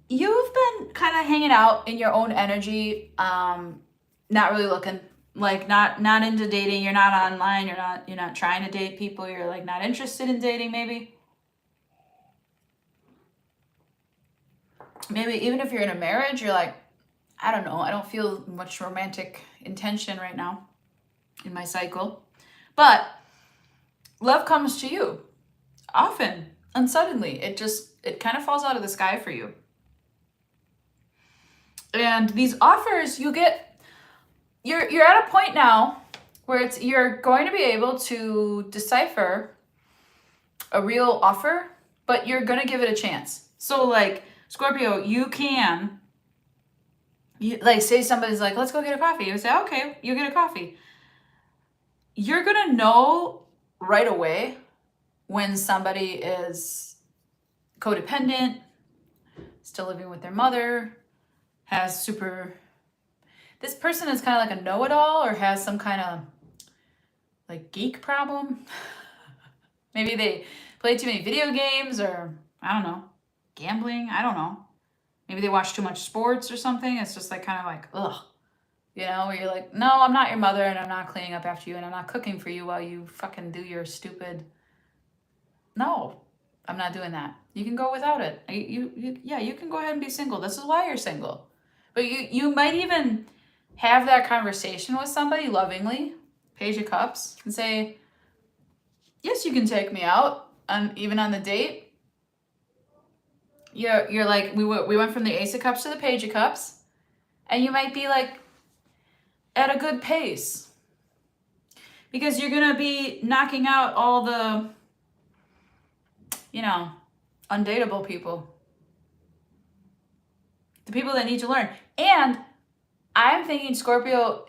You've been kind of hanging out in your own energy, not really looking, like not into dating. You're not online. You're not trying to date people. You're like not interested in dating, maybe. Maybe even if you're in a marriage, you're like, I don't know. I don't feel much romantic intention right now in my cycle. But love comes to you often and suddenly. It kind of falls out of the sky for you. And these offers you get, you're at a point now where you're going to be able to decipher a real offer, but you're going to give it a chance. So like Scorpio, you like say somebody's like, let's go get a coffee. You say, okay, you get a coffee. You're going to know right away when somebody is codependent, still living with their mother, this person is kind of like a know-it-all or has some kind of like geek problem. Maybe they play too many video games or I don't know, gambling. I don't know. Maybe they watch too much sports or something. It's just like kind of like, ugh, you know, where you're like, no, I'm not your mother and I'm not cleaning up after you and I'm not cooking for you while you fucking do your stupid. No, I'm not doing that. You can go without it. You can go ahead and be single. This is why you're single. But you might even have that conversation with somebody lovingly, Page of Cups, and say, yes, you can take me out, even on the date. You're like, we went from the Ace of Cups to the Page of Cups, and you might be like at a good pace because you're going to be knocking out all the, undateable people. The people that need to learn. And I'm thinking, Scorpio,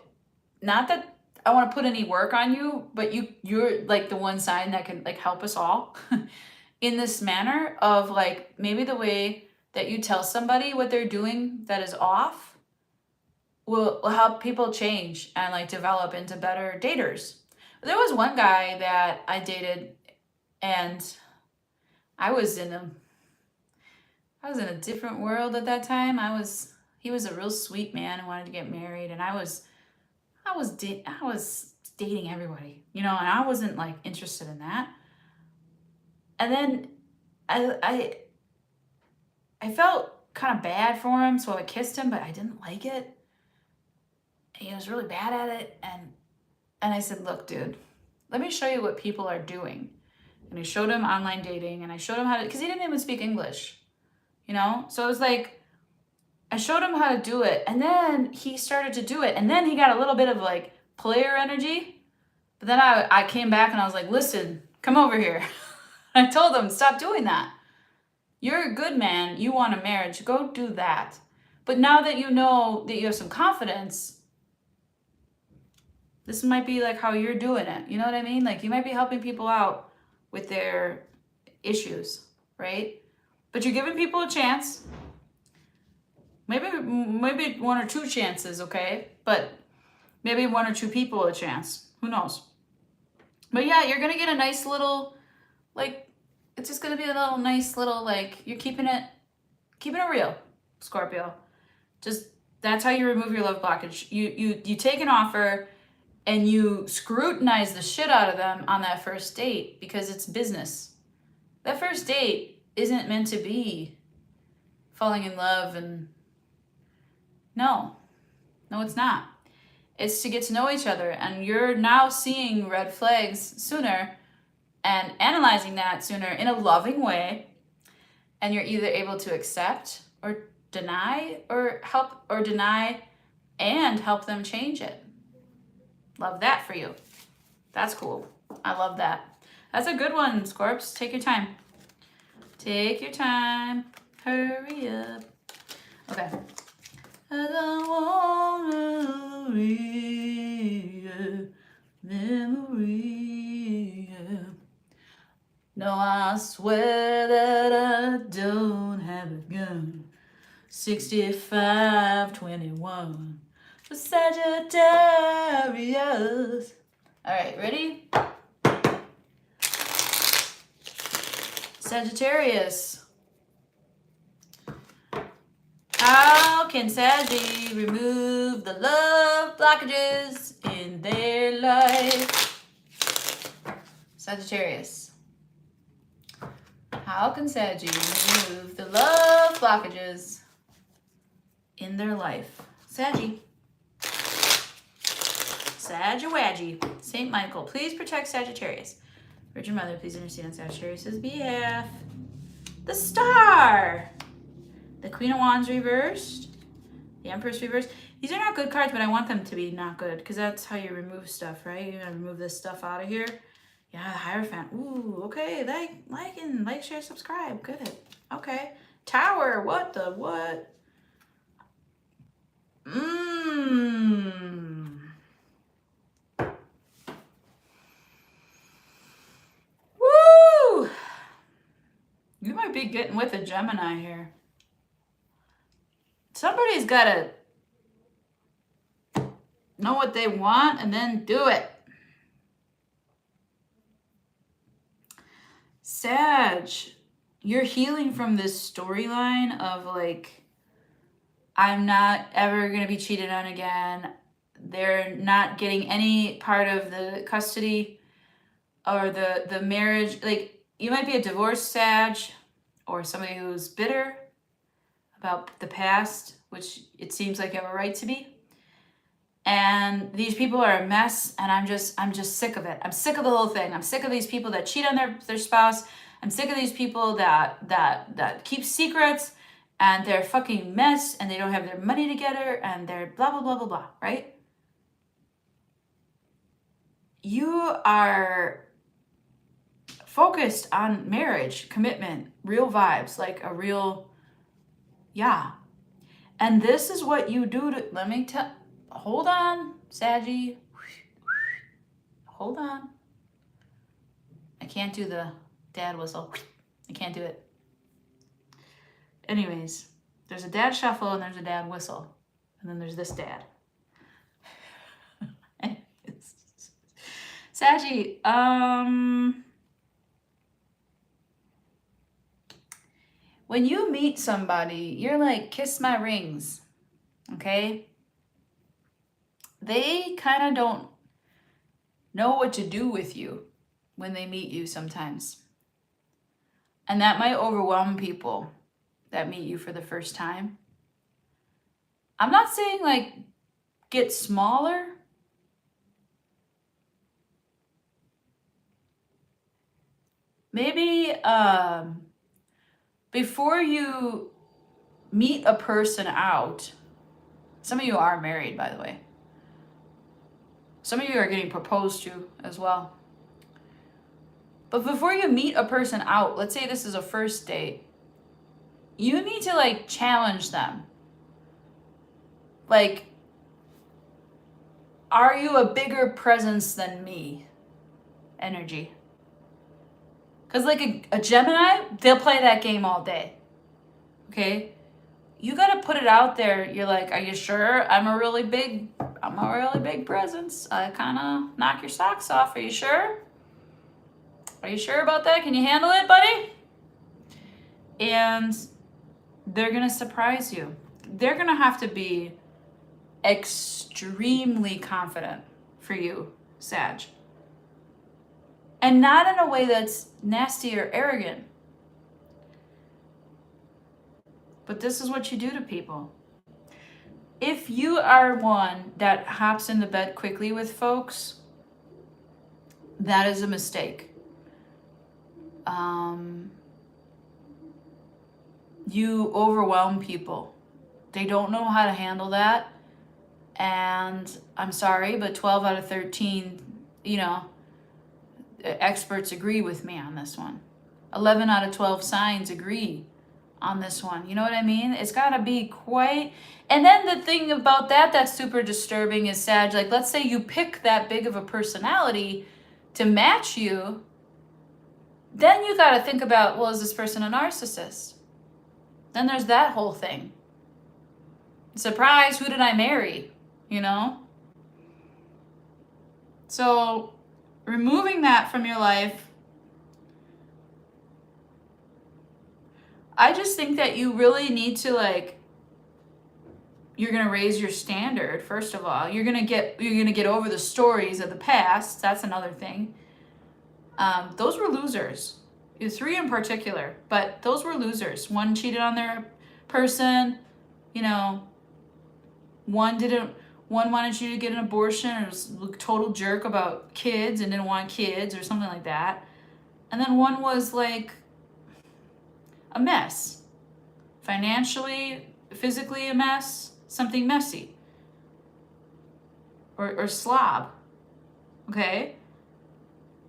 not that I want to put any work on you, but you're like the one sign that can like help us all in this manner of like maybe the way that you tell somebody what they're doing that is off will help people change and like develop into better daters. There was one guy that I dated and I was in a different world at that time. He was a real sweet man and wanted to get married, and I was dating everybody, and I wasn't like interested in that. And then I felt kind of bad for him, so I kissed him, but I didn't like it. And he was really bad at it, and I said, look, dude, let me show you what people are doing. And I showed him online dating, and I showed him how to, because he didn't even speak English. So it was like, I showed him how to do it, and then he started to do it, and then he got a little bit of like player energy, but then I came back and I was like, listen, come over here. I told him, stop doing that. You're a good man, you want a marriage, go do that. But now that you know that you have some confidence, this might be like how you're doing it, you know what I mean? Like you might be helping people out with their issues, right? But you're giving people a chance. Maybe one or two chances, okay? But maybe one or two people a chance. Who knows? But yeah, you're going to get a nice little, like, it's just going to be a little nice little, like, you're keeping it real, Scorpio. Just, that's how you remove your love blockage. You take an offer and you scrutinize the shit out of them on that first date because it's business. That first date isn't meant to be falling in love and no, it's not. It's to get to know each other, and you're now seeing red flags sooner and analyzing that sooner in a loving way, and you're either able to accept or deny and help them change it. Love that for you. That's cool. I love that. That's a good one, Scorps. Take your time. Take your time. Hurry up. Okay. I don't wanna be a memory. No, I swear that I don't have a gun. 6521 for Sagittarius. All right, ready? Sagittarius. How can Saggy remove the love blockages in their life? Sagittarius. How can Saggy remove the love blockages in their life? Saggy. Saggy. Saint Michael, please protect Sagittarius. Virgin Mother, please intercede on Sagittarius' behalf. The Star. The Queen of Wands reversed. The Empress reversed. These are not good cards, but I want them to be not good because that's how you remove stuff, right? You're going to remove this stuff out of here. Yeah, Hierophant. Ooh, okay. Like, share, subscribe. Good. Okay. Tower. What the what? Woo! You might be getting with a Gemini here. Somebody's got to know what they want and then do it. Sag, you're healing from this storyline of like, I'm not ever going to be cheated on again. They're not getting any part of the custody or the marriage. Like, you might be a divorced Sag or somebody who's bitter about the past, which it seems like you have a right to be. And these people are a mess, and I'm just sick of it. I'm sick of the whole thing. I'm sick of these people that cheat on their spouse. I'm sick of these people that keep secrets, and they're a fucking mess, and they don't have their money together, and they're blah, blah, blah, blah, blah, right? You are focused on marriage, commitment, real vibes, like a real, yeah. And this is what you do to, let me tell, hold on, Saggy. Hold on. I can't do the dad whistle. I can't do it. Anyways, there's a dad shuffle and there's a dad whistle. And then there's this dad. Saggy, when you meet somebody, you're like, kiss my rings, okay? They kind of don't know what to do with you when they meet you sometimes. And that might overwhelm people that meet you for the first time. I'm not saying like get smaller. Maybe before you meet a person out, some of you are married, by the way. Some of you are getting proposed to as well. But before you meet a person out, let's say this is a first date, you need to like challenge them. Like, are you a bigger presence than me? Energy. Because like a Gemini, they'll play that game all day. Okay? You got to put it out there. You're like, are you sure I'm a really big presence? I kind of knock your socks off. Are you sure? Are you sure about that? Can you handle it, buddy? And they're going to surprise you. They're going to have to be extremely confident for you, Sag. And not in a way that's nasty or arrogant. But this is what you do to people. If you are one that hops in the bed quickly with folks, that is a mistake. You overwhelm people. They don't know how to handle that. And I'm sorry, but 12 out of 13, Experts agree with me on this one. 11 out of 12 signs agree on this one. You know what I mean? It's got to be quite... And then the thing about that that's super disturbing is, Sag, like, let's say you pick that big of a personality to match you, then you got to think about, well, is this person a narcissist? Then there's that whole thing. Surprise, who did I marry? You know? So removing that from your life, I just think that you really need to, like, you're going to raise your standard. First of all, you're going to get over the stories of the past. That's another thing. Those were losers. 3 in particular, but those were losers. One cheated on their person, you know, one wanted you to get an abortion, or was a total jerk about kids and didn't want kids or something like that. And then one was like a mess. Financially, physically a mess, something messy. Or slob. Okay?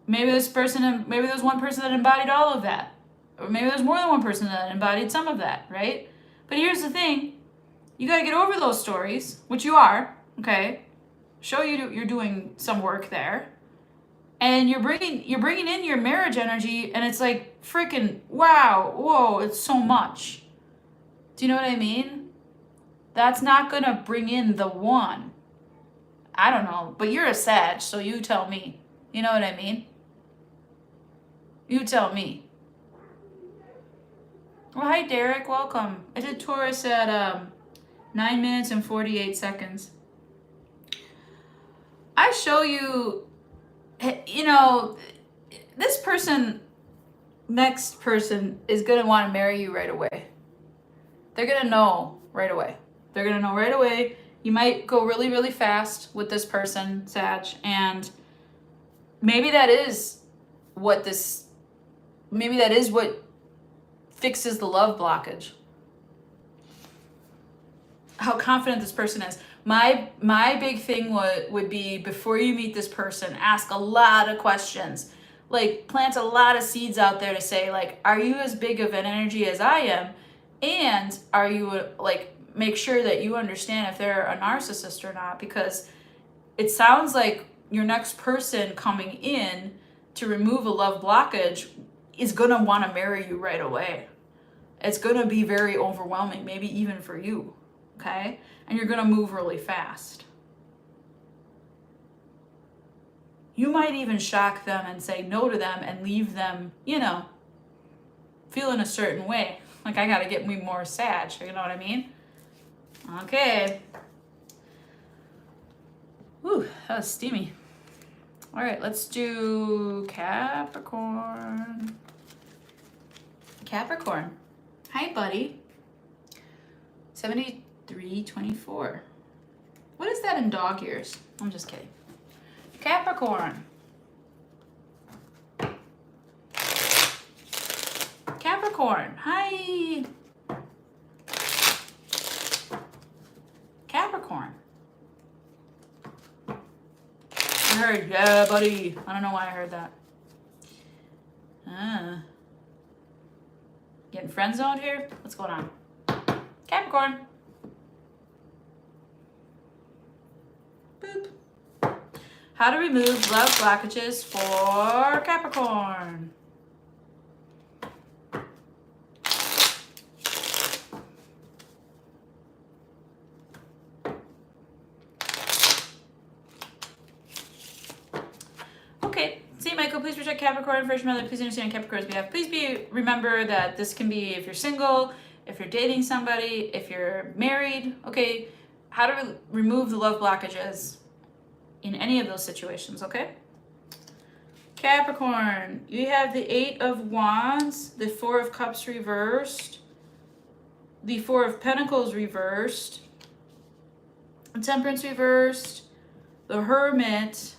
Maybe there's one person that embodied all of that. Or maybe there's more than one person that embodied some of that, right? But here's the thing. You got to get over those stories, which you are, okay? Show you're doing some work there. And you're bringing in your marriage energy, and it's like freaking, wow, whoa, it's so much. Do you know what I mean? That's not going to bring in the one. I don't know, but you're a Sag, so you tell me. You know what I mean? You tell me. Well, hi, Derek. Welcome. I did Taurus at 9 minutes and 48 seconds. I show you, you know, this person, next person, is going to want to marry you right away. They're going to know right away. They're going to know right away. You might go really, really fast with this person, Sag, and maybe that is what fixes the love blockage. How confident this person is. My big thing would be, before you meet this person, ask a lot of questions. Like, plant a lot of seeds out there to say, like, are you as big of an energy as I am? And are you, like, make sure that you understand if they're a narcissist or not, because it sounds like your next person coming in to remove a love blockage is going to want to marry you right away. It's going to be very overwhelming, maybe even for you, okay? And you're going to move really fast. You might even shock them and say no to them and leave them, you know, feeling a certain way. Like, I got to get me more Sag, you know what I mean? Okay. Whew, that was steamy. All right, let's do Capricorn. Capricorn. Hi, buddy. 7324. What is that in dog ears? I'm just kidding. Capricorn. Capricorn. Hi. Capricorn. I heard, yeah, buddy. I don't know why I heard that. Getting friend zoned here? What's going on? Capricorn. Boop. How to remove love blockages for Capricorn. Okay, St. Michael, please protect Capricorn. First Mother, please understand Capricorn's behalf. Please remember that this can be if you're single, if you're dating somebody, if you're married. Okay, how to remove the love blockages in any of those situations, okay? Capricorn, you have the 8 of Wands, the 4 of Cups reversed, the 4 of Pentacles reversed, Temperance reversed, the Hermit,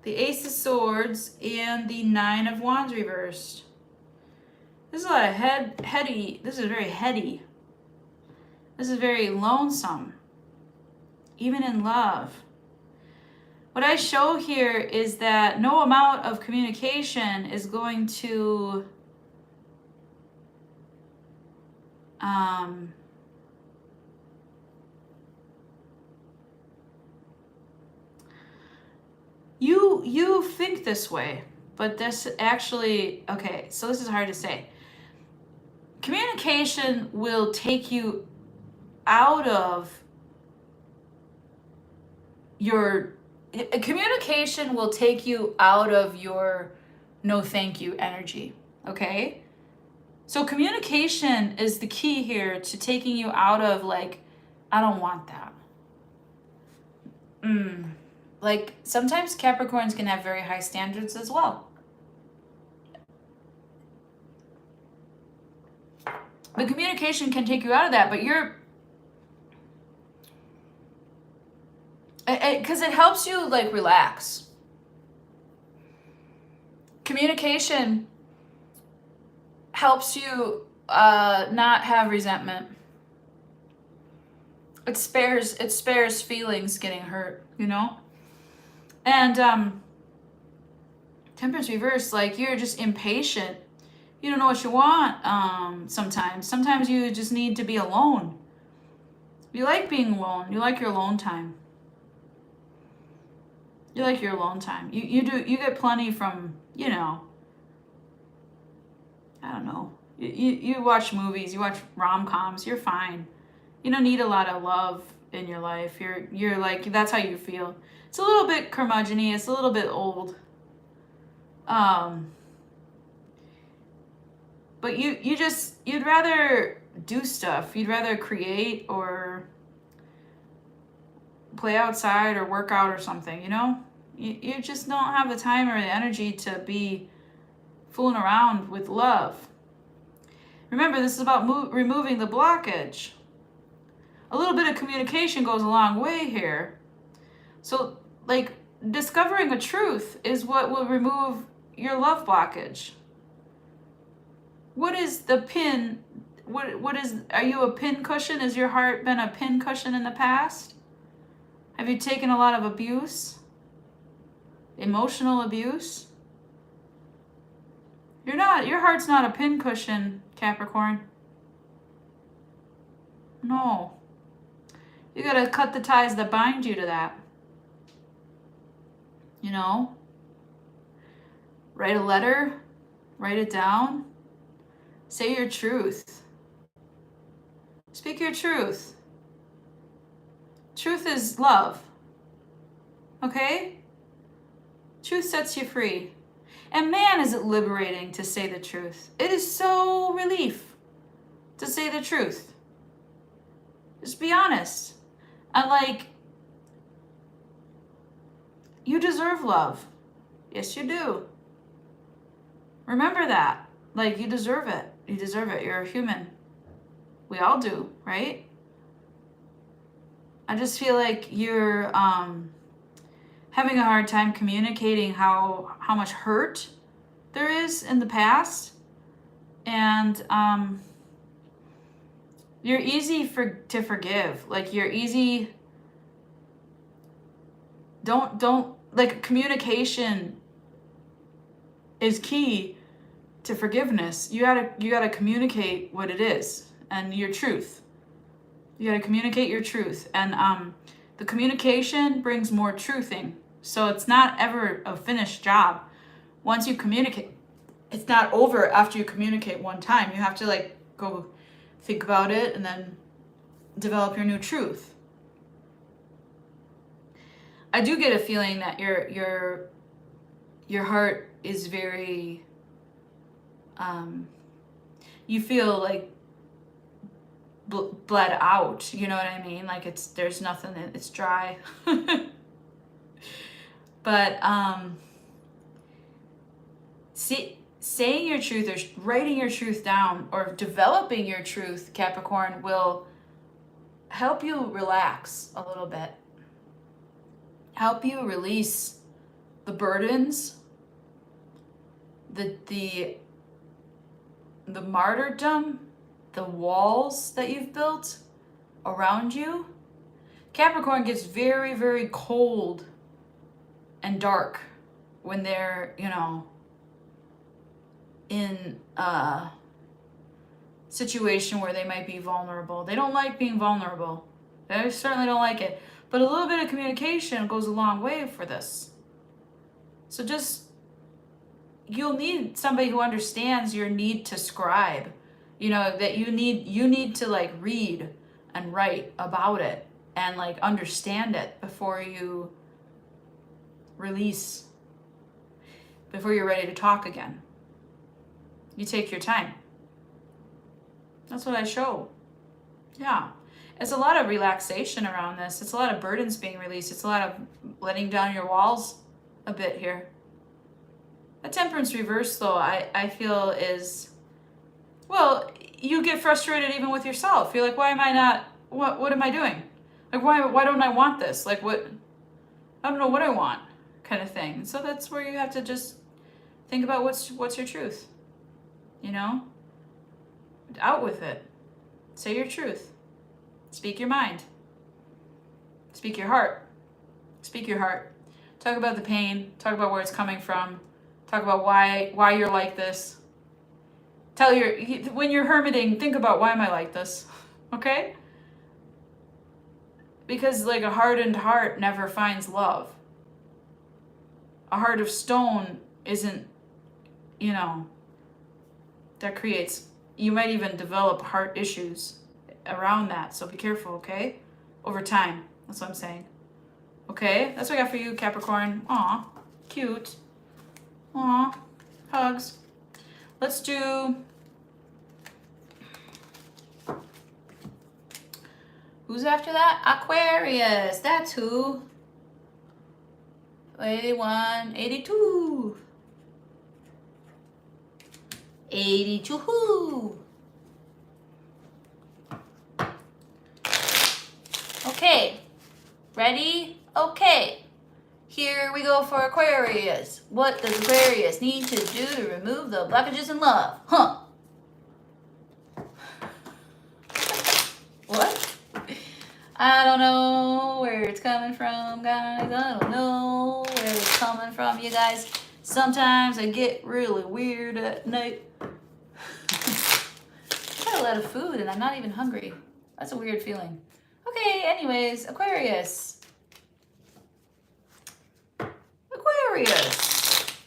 the Ace of Swords, and the 9 of Wands reversed. This is a lot of heady. This is very heady. This is very lonesome, even in love. What I show here is that no amount of communication is going to you think this way, but this actually, okay, so this is hard to say. Communication will take you out of your communication will take you out of your no thank you energy, okay? So communication is the key here to taking you out of like, I don't want that. Like sometimes Capricorns can have very high standards as well. But communication can take you out of that, but because it helps you like relax. Communication helps you not have resentment. It spares feelings getting hurt, you know? And Temperance reverse, like you're just impatient. You don't know what you want sometimes. Sometimes you just need to be alone. You like being alone. You like your alone time. You like your alone time. You get plenty from, you know, I don't know. You watch movies, you watch rom-coms, you're fine. You don't need a lot of love in your life. You're like, that's how you feel. It's a little bit curmudgeon-y, it's a little bit old. But you'd rather do stuff. You'd rather create or play outside or work out or something, you know? You just don't have the time or the energy to be fooling around with love. Remember, this is about removing the blockage. A little bit of communication goes a long way here. So, like, discovering a truth is what will remove your love blockage. What is the pin? Are you a pin cushion? Has your heart been a pin cushion in the past? Have you taken a lot of abuse? Emotional abuse? Your heart's not a pin cushion, Capricorn. No. You gotta cut the ties that bind you to that. You know? Write a letter, write it down, say your truth. Speak your truth. Truth is love. Okay? Truth sets you free. And man, is it liberating to say the truth. It is so relief to say the truth. Just be honest. And like, you deserve love. Yes, you do. Remember that. Like, you deserve it. You deserve it. You're a human. We all do, right? I just feel like you're having a hard time communicating how much hurt there is in the past. And you're easy to forgive. Like, you're easy. Don't like, communication is key to forgiveness. You gotta communicate what it is and your truth. You gotta communicate your truth, and the communication brings more truthing. So it's not ever a finished job. Once you communicate, it's not over after you communicate one time. You have to like go think about it and then develop your new truth. I do get a feeling that your heart is very you feel like bled out, you know what I mean? Like there's nothing, it's dry. But saying your truth or writing your truth down or developing your truth, Capricorn, will help you relax a little bit. Help you release the burdens, the martyrdom, the walls that you've built around you. Capricorn gets very, very cold and dark when they're, you know, in a situation where they might be vulnerable. They don't like being vulnerable. They certainly don't like it. But a little bit of communication goes a long way for this. So just, you'll need somebody who understands your need to scribe. You know, that you need to like read and write about it and like understand it before you release, before you're ready to talk again. You take your time. That's what I show. Yeah. It's a lot of relaxation around this. It's a lot of burdens being released. It's a lot of letting down your walls a bit here. A temperance reverse, though, I feel is, well, you get frustrated even with yourself. You're like, why am I not, what am I doing? Like, why don't I want this? Like, what, I don't know what I want, kind of thing. So that's where you have to just think about what's your truth, you know? Out with it. Say your truth. Speak your mind. Speak your heart. Speak your heart. Talk about the pain. Talk about where it's coming from. Talk about why you're like this. When you're hermiting, think about, why am I like this? Okay? Because like a hardened heart never finds love. A heart of stone isn't, you know, that creates, you might even develop heart issues around that. So be careful, okay? Over time. That's what I'm saying. Okay? That's what I got for you, Capricorn. Aw. Cute. Aw. Hugs. Let's do... Who's after that? Aquarius. That's who. 81, 82. 82. Okay. Ready? Okay. Here we go for Aquarius. What does Aquarius need to do to remove the blockages in love? Huh. What? I don't know where it's coming from, guys. I don't know where it's coming from, you guys. Sometimes I get really weird at night. I got a lot of food and I'm not even hungry. That's a weird feeling. Okay, anyways, Aquarius. Aquarius.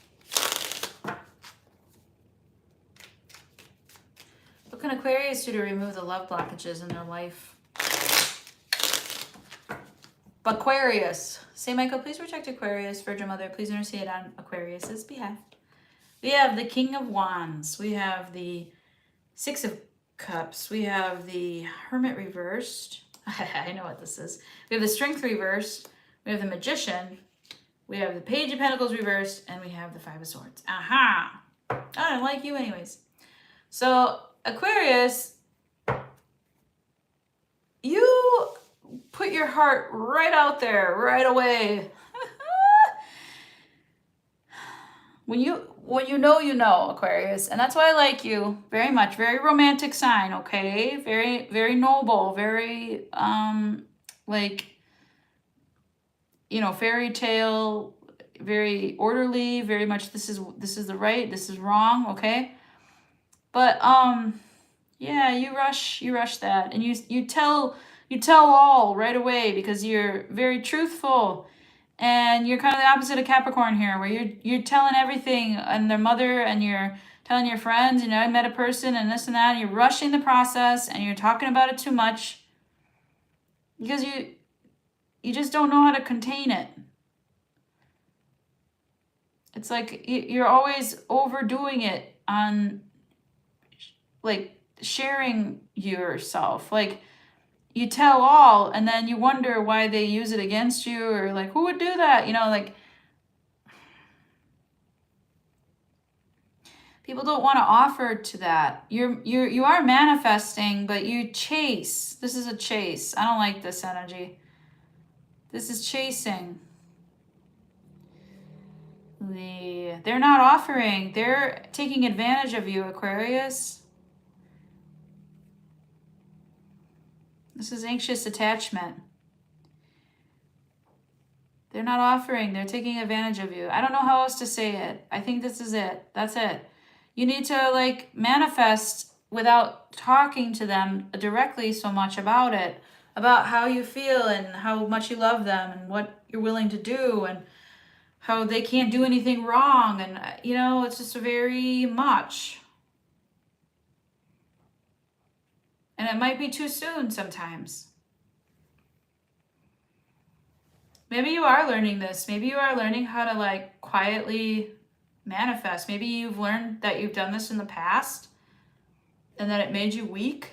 What can Aquarius do to remove the love blockages in their life? Aquarius. Saint Michael, please protect Aquarius. Virgin Mother, please intercede on Aquarius's behalf. We have the King of Wands. We have the Six of Cups. We have the Hermit reversed. I know what this is. We have the Strength reversed. We have the Magician. We have the Page of Pentacles reversed. And we have the Five of Swords. Aha! I don't like you anyways. So, Aquarius, you put your heart right out there, right away. When you know, Aquarius. And that's why I like you very much. Very romantic sign, okay? Very, very noble. Very, like, you know, fairy tale. Very orderly. Very much this is the right, this is wrong, okay? But, yeah, you rush that. And you tell all right away because you're very truthful. And you're kind of the opposite of Capricorn here, where you're telling everything and their mother, and you're telling your friends, you know, I met a person and this and that, and you're rushing the process and you're talking about it too much because you just don't know how to contain it. It's like you're always overdoing it on, like, sharing yourself. Like, you tell all, and then you wonder why they use it against you, or like, who would do that? You know, like, people don't want to offer to that. You are manifesting, but you chase. This is a chase. I don't like this energy. This is chasing. They're not offering. They're taking advantage of you, Aquarius. This is anxious attachment. They're not offering. They're taking advantage of you. I don't know how else to say it. I think this is it. That's it. You need to like manifest without talking to them directly so much about it, about how you feel and how much you love them and what you're willing to do and how they can't do anything wrong. And, it's just very much. And it might be too soon sometimes. Maybe you are learning this. Maybe you are learning how to like quietly manifest. Maybe you've learned that you've done this in the past and that it made you weak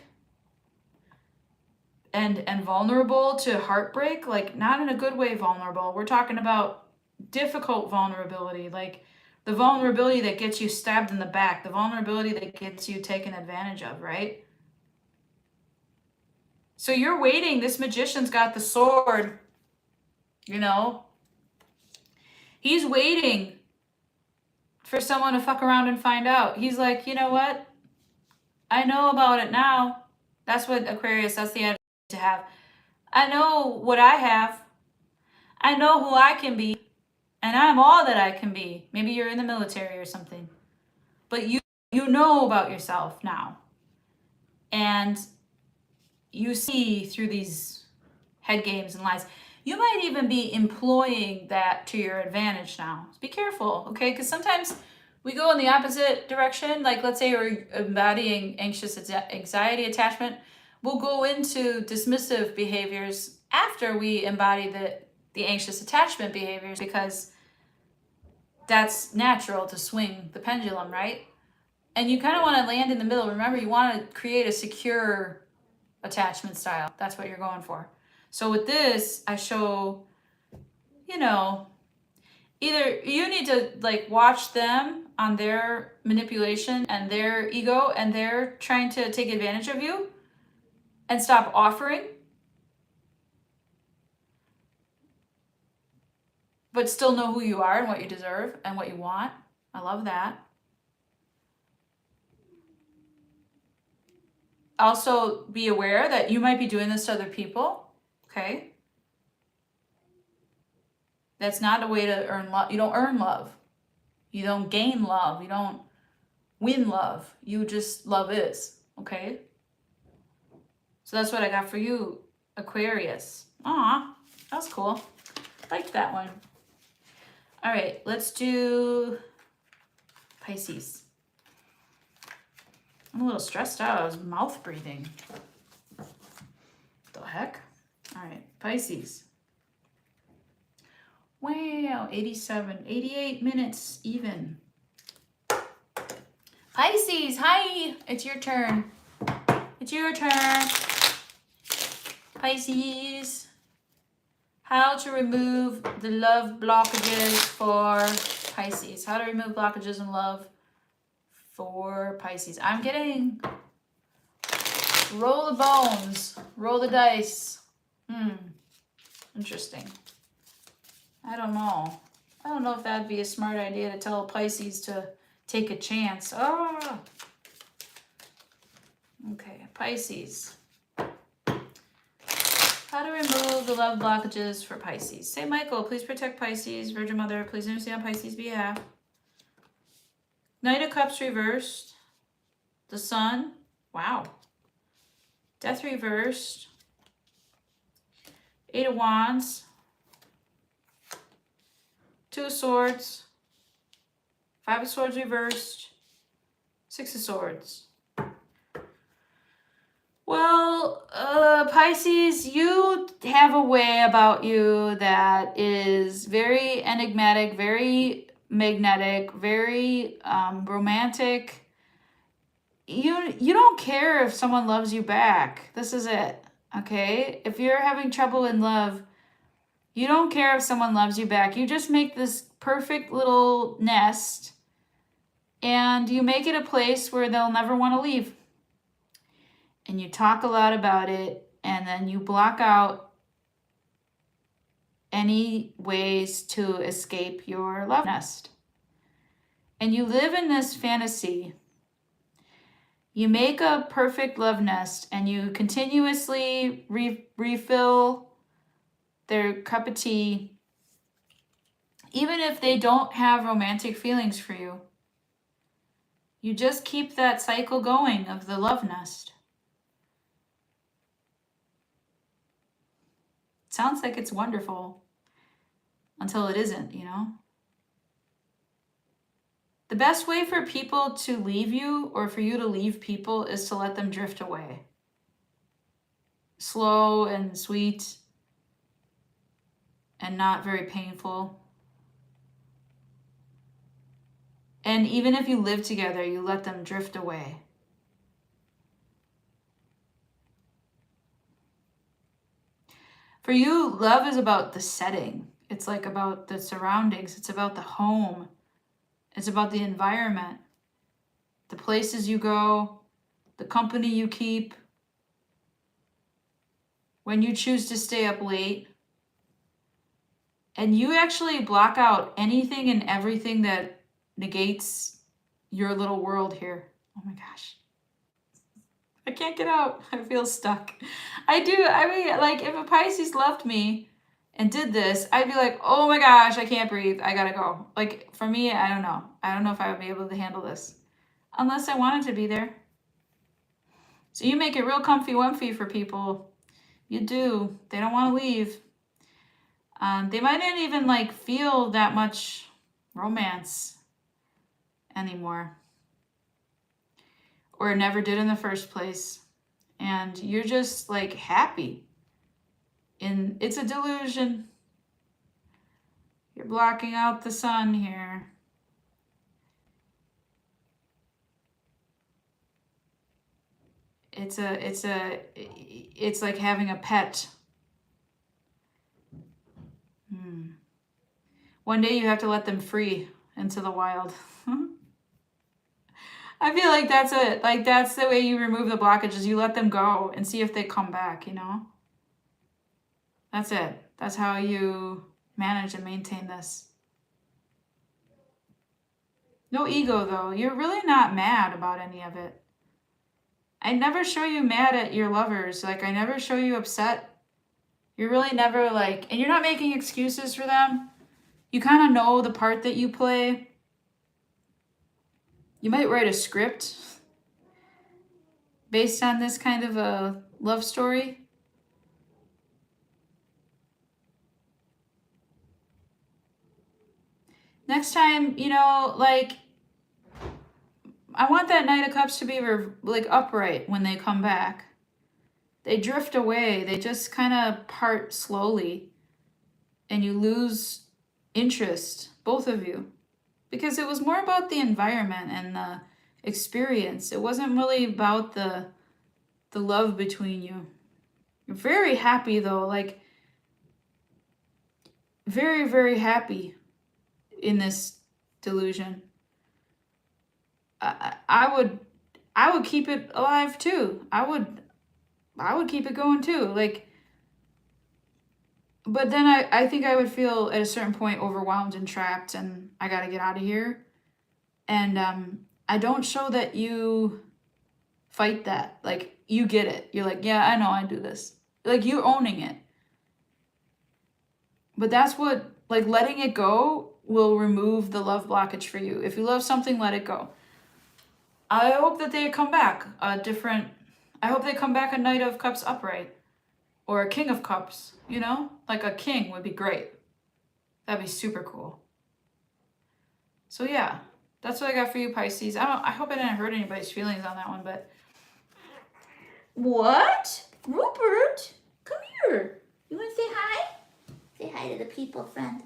and vulnerable to heartbreak, like not in a good way vulnerable. We're talking about difficult vulnerability, like the vulnerability that gets you stabbed in the back, the vulnerability that gets you taken advantage of, right? So you're waiting. This magician's got the sword, He's waiting for someone to fuck around and find out. He's like, you know what? I know about it now. That's what Aquarius, that's the attitude to have. I know what I have. I know who I can be. And I'm all that I can be. Maybe you're in the military or something. But you know about yourself now. And you see through these head games and lies. You might even be employing that to your advantage now. Be careful, okay? Because sometimes we go in the opposite direction. Like, let's say you're embodying anxious anxiety attachment. We'll go into dismissive behaviors after we embody the anxious attachment behaviors, because that's natural to swing the pendulum, right? And you kind of want to land in the middle. Remember, you want to create a secure attachment style. That's what you're going for. So with this, I show, either you need to like watch them on their manipulation and their ego, and they're trying to take advantage of you, and stop offering, but still know who you are and what you deserve and what you want. I love that. Also, be aware that you might be doing this to other people, okay? That's not a way to earn love. You don't earn love. You don't gain love. You don't win love. You just, love is, okay? So that's what I got for you, Aquarius. Aw, that was cool. I liked that one. All right, let's do Pisces. I'm a little stressed out. I was mouth breathing. The heck? All right, Pisces. Wow, 88 minutes even. Pisces, hi, it's your turn. It's your turn. Pisces. How to remove the love blockages for Pisces. How to remove blockages in love for Pisces. I'm getting roll the bones, roll the dice. Interesting. I don't know. I don't know if that'd be a smart idea to tell Pisces to take a chance. Oh. Okay, Pisces. How to remove the love blockages for Pisces. Saint Michael, please protect Pisces. Virgin Mother, please intercede on Pisces' behalf. Knight of Cups reversed. The Sun. Wow. Death reversed. Eight of Wands. Two of Swords. Five of Swords reversed. Six of Swords. Well, Pisces, you have a way about you that is very enigmatic, very magnetic, very romantic. You don't care if someone loves you back. This is it, okay? If you're having trouble in love, you don't care if someone loves you back. You just make this perfect little nest, and you make it a place where they'll never want to leave. And you talk a lot about it, and then you block out any ways to escape your love nest. And you live in this fantasy. You make a perfect love nest, and you continuously refill their cup of tea even if they don't have romantic feelings for you, you just keep that cycle going of the love nest. It sounds like it's wonderful until it isn't, you know? The best way for people to leave you or for you to leave people is to let them drift away. Slow and sweet and not very painful. And even if you live together, you let them drift away. For you, love is about the setting. It's like about the surroundings. It's about the home. It's about the environment, the places you go, the company you keep, when you choose to stay up late. And you actually block out anything and everything that negates your little world here. Oh my gosh. I can't get out. I feel stuck. I mean, like, if a Pisces loved me and did this, I'd be like, oh my gosh, I can't breathe. I gotta go. Like, for me, I don't know. I don't know if I would be able to handle this. Unless I wanted to be there. So you make it real comfy-wumpy for people. You do. They don't want to leave. They might not even, like, feel that much romance anymore. Or never did in the first place. And you're just, like, happy. And it's a delusion. You're blocking out the sun here. It's like having a pet. One day you have to let them free into the wild. I feel like that's it. Like, that's the way you remove the blockages. You let them go and see if they come back, you know? That's it. That's how you manage and maintain this. No ego, though. You're really not mad about any of it. I never show you mad at your lovers. Like, I never show you upset. You're really never, like, and you're not making excuses for them. You kind of know the part that you play. You might write a script based on this kind of a love story. Next time, you know, like, I want that Knight of Cups to be, like, upright when they come back. They drift away. They just kind of part slowly. And you lose interest, both of you. Because it was more about the environment and the experience. It wasn't really about the love between you. You're very happy, though. Like, very, very happy in this delusion. I would keep it alive too. I would keep it going too. Like, but then I think I would feel at a certain point overwhelmed and trapped, and I gotta get out of here. And I don't show that you fight that. Like, you get it. You're like, yeah, I know I do this. Like, you're owning it. But that's what, like, letting it go will remove the love blockage for you. If you love something, let it go. I hope that they come back I hope they come back a Knight of Cups upright. Or a King of Cups, you know? Like, a king would be great. That'd be super cool. So yeah, that's what I got for you, Pisces. I hope I didn't hurt anybody's feelings on that one, but... What? Rupert? Come here. You want to say hi? Say hi to the people, friend.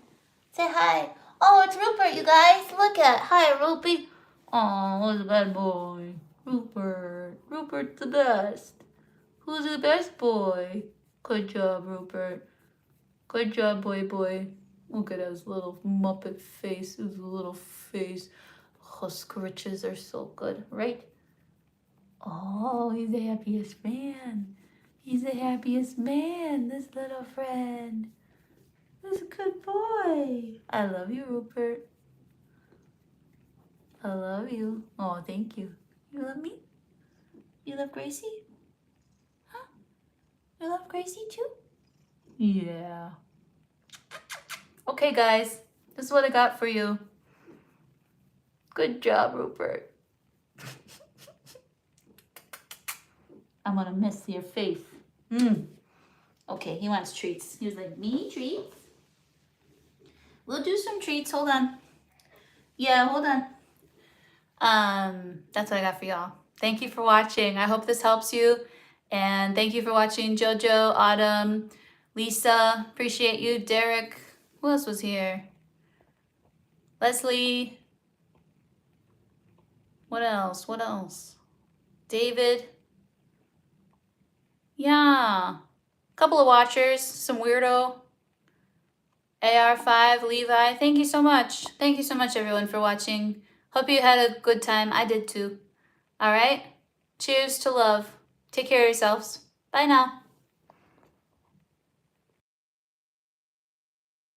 Say hi. Oh, it's Rupert, you guys. Look at. Hi, Rupert. Oh, who's a bad boy? Rupert. Rupert's the best. Who's the best boy? Good job, Rupert. Good job, boy. Look at his little Muppet face. His little face. Oh, scritches are so good, right? Oh, he's the happiest man. He's the happiest man, this little friend. He's a good boy. I love you, Rupert. I love you. Oh, thank you. You love me? You love Gracie? Huh? You love Gracie too? Yeah. Okay, guys. This is what I got for you. Good job, Rupert. I'm gonna miss your face. Okay, he wants treats. He was like, me treats? We'll do some treats. Hold on. Yeah, hold on. That's what I got for y'all. Thank you for watching. I hope this helps you. And thank you for watching, Jojo, Autumn, Lisa. Appreciate you. Derek. Who else was here? Leslie. What else? What else? David. Yeah. Couple of watchers. Some weirdo. AR5, Levi. Thank you so much. Thank you so much, everyone, for watching. Hope you had a good time. I did too. All right? Cheers to love. Take care of yourselves. Bye now.